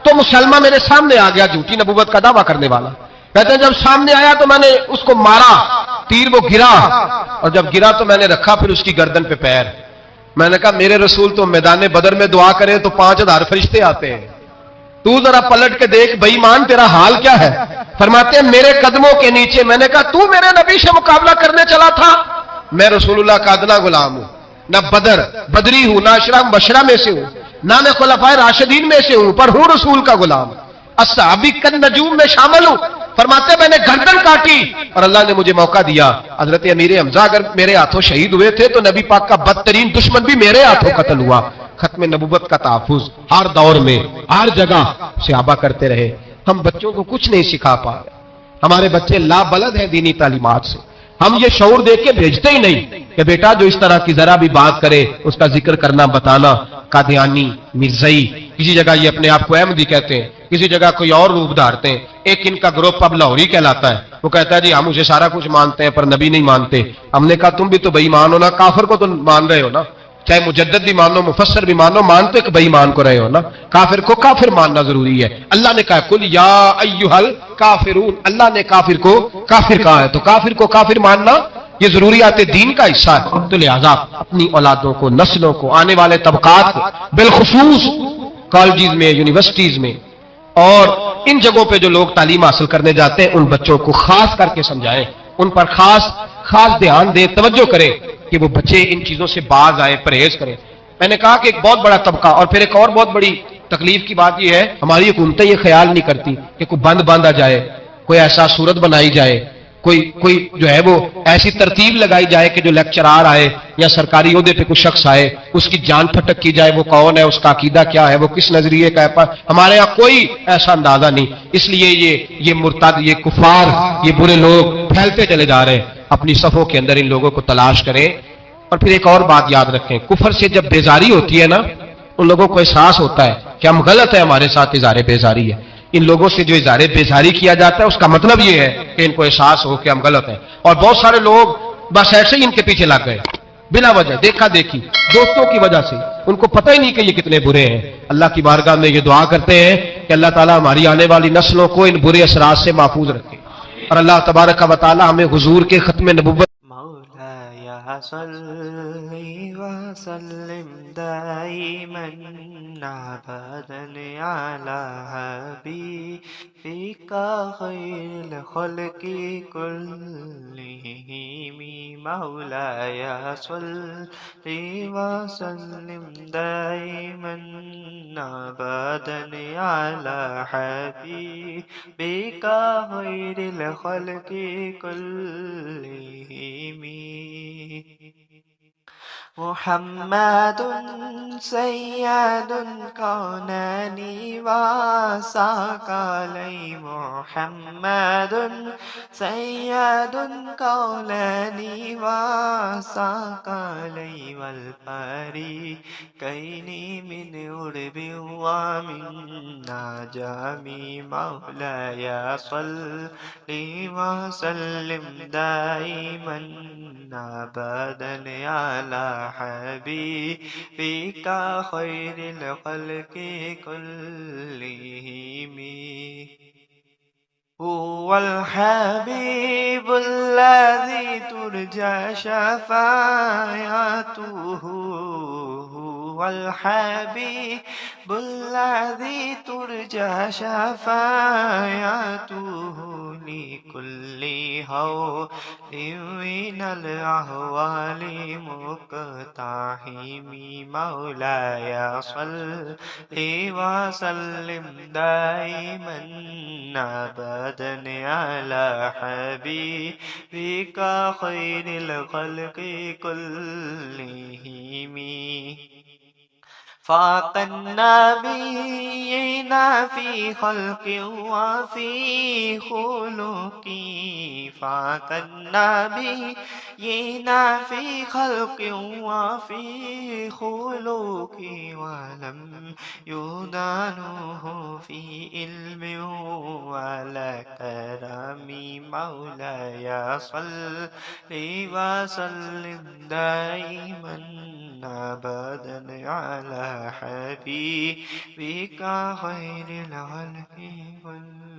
Speaker 1: تو مسلمہ میرے سامنے آ گیا، جھوٹی نبوت کا دعویٰ کرنے والا۔ کہتے ہیں جب سامنے آیا تو میں نے اس کو مارا، تیر وہ گرا، اور جب گرا تو میں نے رکھا پھر اس کی گردن پہ پیر۔ میں نے کہا میرے رسول تو میدان بدر میں دعا کرے تو 5000 فرشتے آتے ہیں، تو ذرا پلٹ کے دیکھ بے ایمان تیرا حال کیا ہے۔ فرماتے ہیں میرے قدموں کے نیچے، میں نے کہا تو میرے نبی سے مقابلہ کرنے چلا تھا؟ میں رسول اللہ کا ادنا غلام ہوں، نہ بدری ہوں، نہ اشرا مبشرہ میں سے ہوں، نہ میں خلفائے راشدین میں سے ہوں، پر ہوں رسول کا غلام، الصحابی النجوم میں شامل ہوں۔ فرماتے میں نے گردن کاٹی اور اللہ نے مجھے موقع دیا۔ حضرت امیر حمزہ اگر میرے ہاتھوں شہید ہوئے تھے تو نبی پاک کا بدترین دشمن بھی میرے ہاتھوں قتل ہوا۔ ختم نبوت کا تحفظ ہر دور میں ہر جگہ صحابہ کرتے رہے۔ ہم بچوں کو کچھ نہیں سکھا پا رہے، ہمارے بچے لابلد ہیں دینی تعلیمات سے۔ ہم یہ شعور دے کے بھیجتے ہی نہیں کہ بیٹا جو اس طرح کی ذرا بھی بات کرے اس کا ذکر کرنا، بتانا، قادیانی، مرزائی، کسی جگہ یہ اپنے آپ کو احمدی کہتے ہیں، کسی جگہ کوئی اور روپ دھارتے ہیں۔ ایک ان کا گروپ اب لاہوری کہلاتا ہے، وہ کہتا ہے جی ہم اسے سارا کچھ مانتے ہیں پر نبی نہیں مانتے۔ ہم نے کہا تم بھی تو بے ایمان ہو نا، کافر کو تو مان رہے ہو نا، چاہے مجدد بھی مانو، مفسر بھی مانو، مان تو ایک بے ایمان کو رہے ہو نا، کافر کو کافر ماننا ضروری ہے۔ اللہ نے کہا کل یا ایھا الکافرون، اللہ نے کافر کو کافر کہا ہے، تو کافر کو کافر ماننا یہ ضروریات دین کا حصہ ہے۔ تو لہذا اپنی اولادوں کو، نسلوں کو، آنے والے طبقات کو، بالخصوص کالجز میں، یونیورسٹیز میں اور ان جگہوں پہ جو لوگ تعلیم حاصل کرنے جاتے ہیں، ان بچوں کو خاص کر کے سمجھائیں، ان پر خاص دھیان دیں، توجہ کریں کہ وہ بچے ان چیزوں سے باز آئے، پرہیز کریں۔ میں نے کہا کہ ایک بہت بڑا طبقہ، اور پھر ایک اور بہت بڑی تکلیف کی بات یہ ہے، ہماری حکومتیں یہ خیال نہیں کرتی کہ کوئی بند باندھا جائے، کوئی ایسا صورت بنائی جائے، کوئی جو ہے وہ ایسی ترتیب لگائی جائے کہ جو لیکچرار آئے یا سرکاری عہدے پہ کوئی شخص آئے اس کی جان پھٹک کی جائے، وہ کون ہے، اس کا عقیدہ کیا ہے، وہ کس نظریے کا ہے۔ ہمارے ہاں کوئی ایسا اندازہ نہیں، اس لیے یہ مرتد، یہ کفار، یہ برے لوگ پھیلتے چلے جا رہے ہیں۔ اپنی صفوں کے اندر ان لوگوں کو تلاش کریں۔ اور پھر ایک اور بات یاد رکھیں، کفر سے جب بیزاری ہوتی ہے نا، ان لوگوں کو احساس ہوتا ہے کہ ہم غلط ہیں، ہمارے ساتھ اظہار بیزاری ہے۔ ان لوگوں سے جو اظہار بیزاری کیا جاتا ہے اس کا مطلب یہ ہے کہ ان کو احساس ہو کہ ہم غلط ہیں، اور بہت سارے لوگ بس ایسے ہی ان کے پیچھے لگ گئے بلا وجہ، دیکھا دیکھی، دوستوں کی وجہ سے، ان کو پتہ ہی نہیں کہ یہ کتنے برے ہیں۔ اللہ کی بارگاہ میں یہ دعا کرتے ہیں کہ اللہ تعالیٰ ہماری آنے والی نسلوں کو ان برے اثرات سے محفوظ رکھے، اور اللہ تبارک و تعالیٰ ہمیں حضور کے ختم نبوت
Speaker 2: صلی وسلم دائما ابدا علی حبیبک خیر الخلق کلہم مولاي صلی وسلم دائما ابدا علی حبیبک خیر الخلق كلهم محمد سید الکونین وثقلین محمد سید الکونین وثقلین والفریقین من عرب ومن عجم مولاي صلی وسلم دائما ابدا علی حبیبک خیر الخلق كلهم هو الحبیب الذي ترجى شفاعته هو هو الحبيب الذي ترجى شفاعته لكل هول من الأهوال مقتحم مولاي صل وسلم دائما أبدا على حبيبك خير الخلق كلهم فاق النبيين في خلق وفي خلق فاق النبيين في خلق وفي خلق ولم يدانوه في علم ولا كرم مولاي صل وسلم دائما أبدا على حبيبك خير الخلق كلهم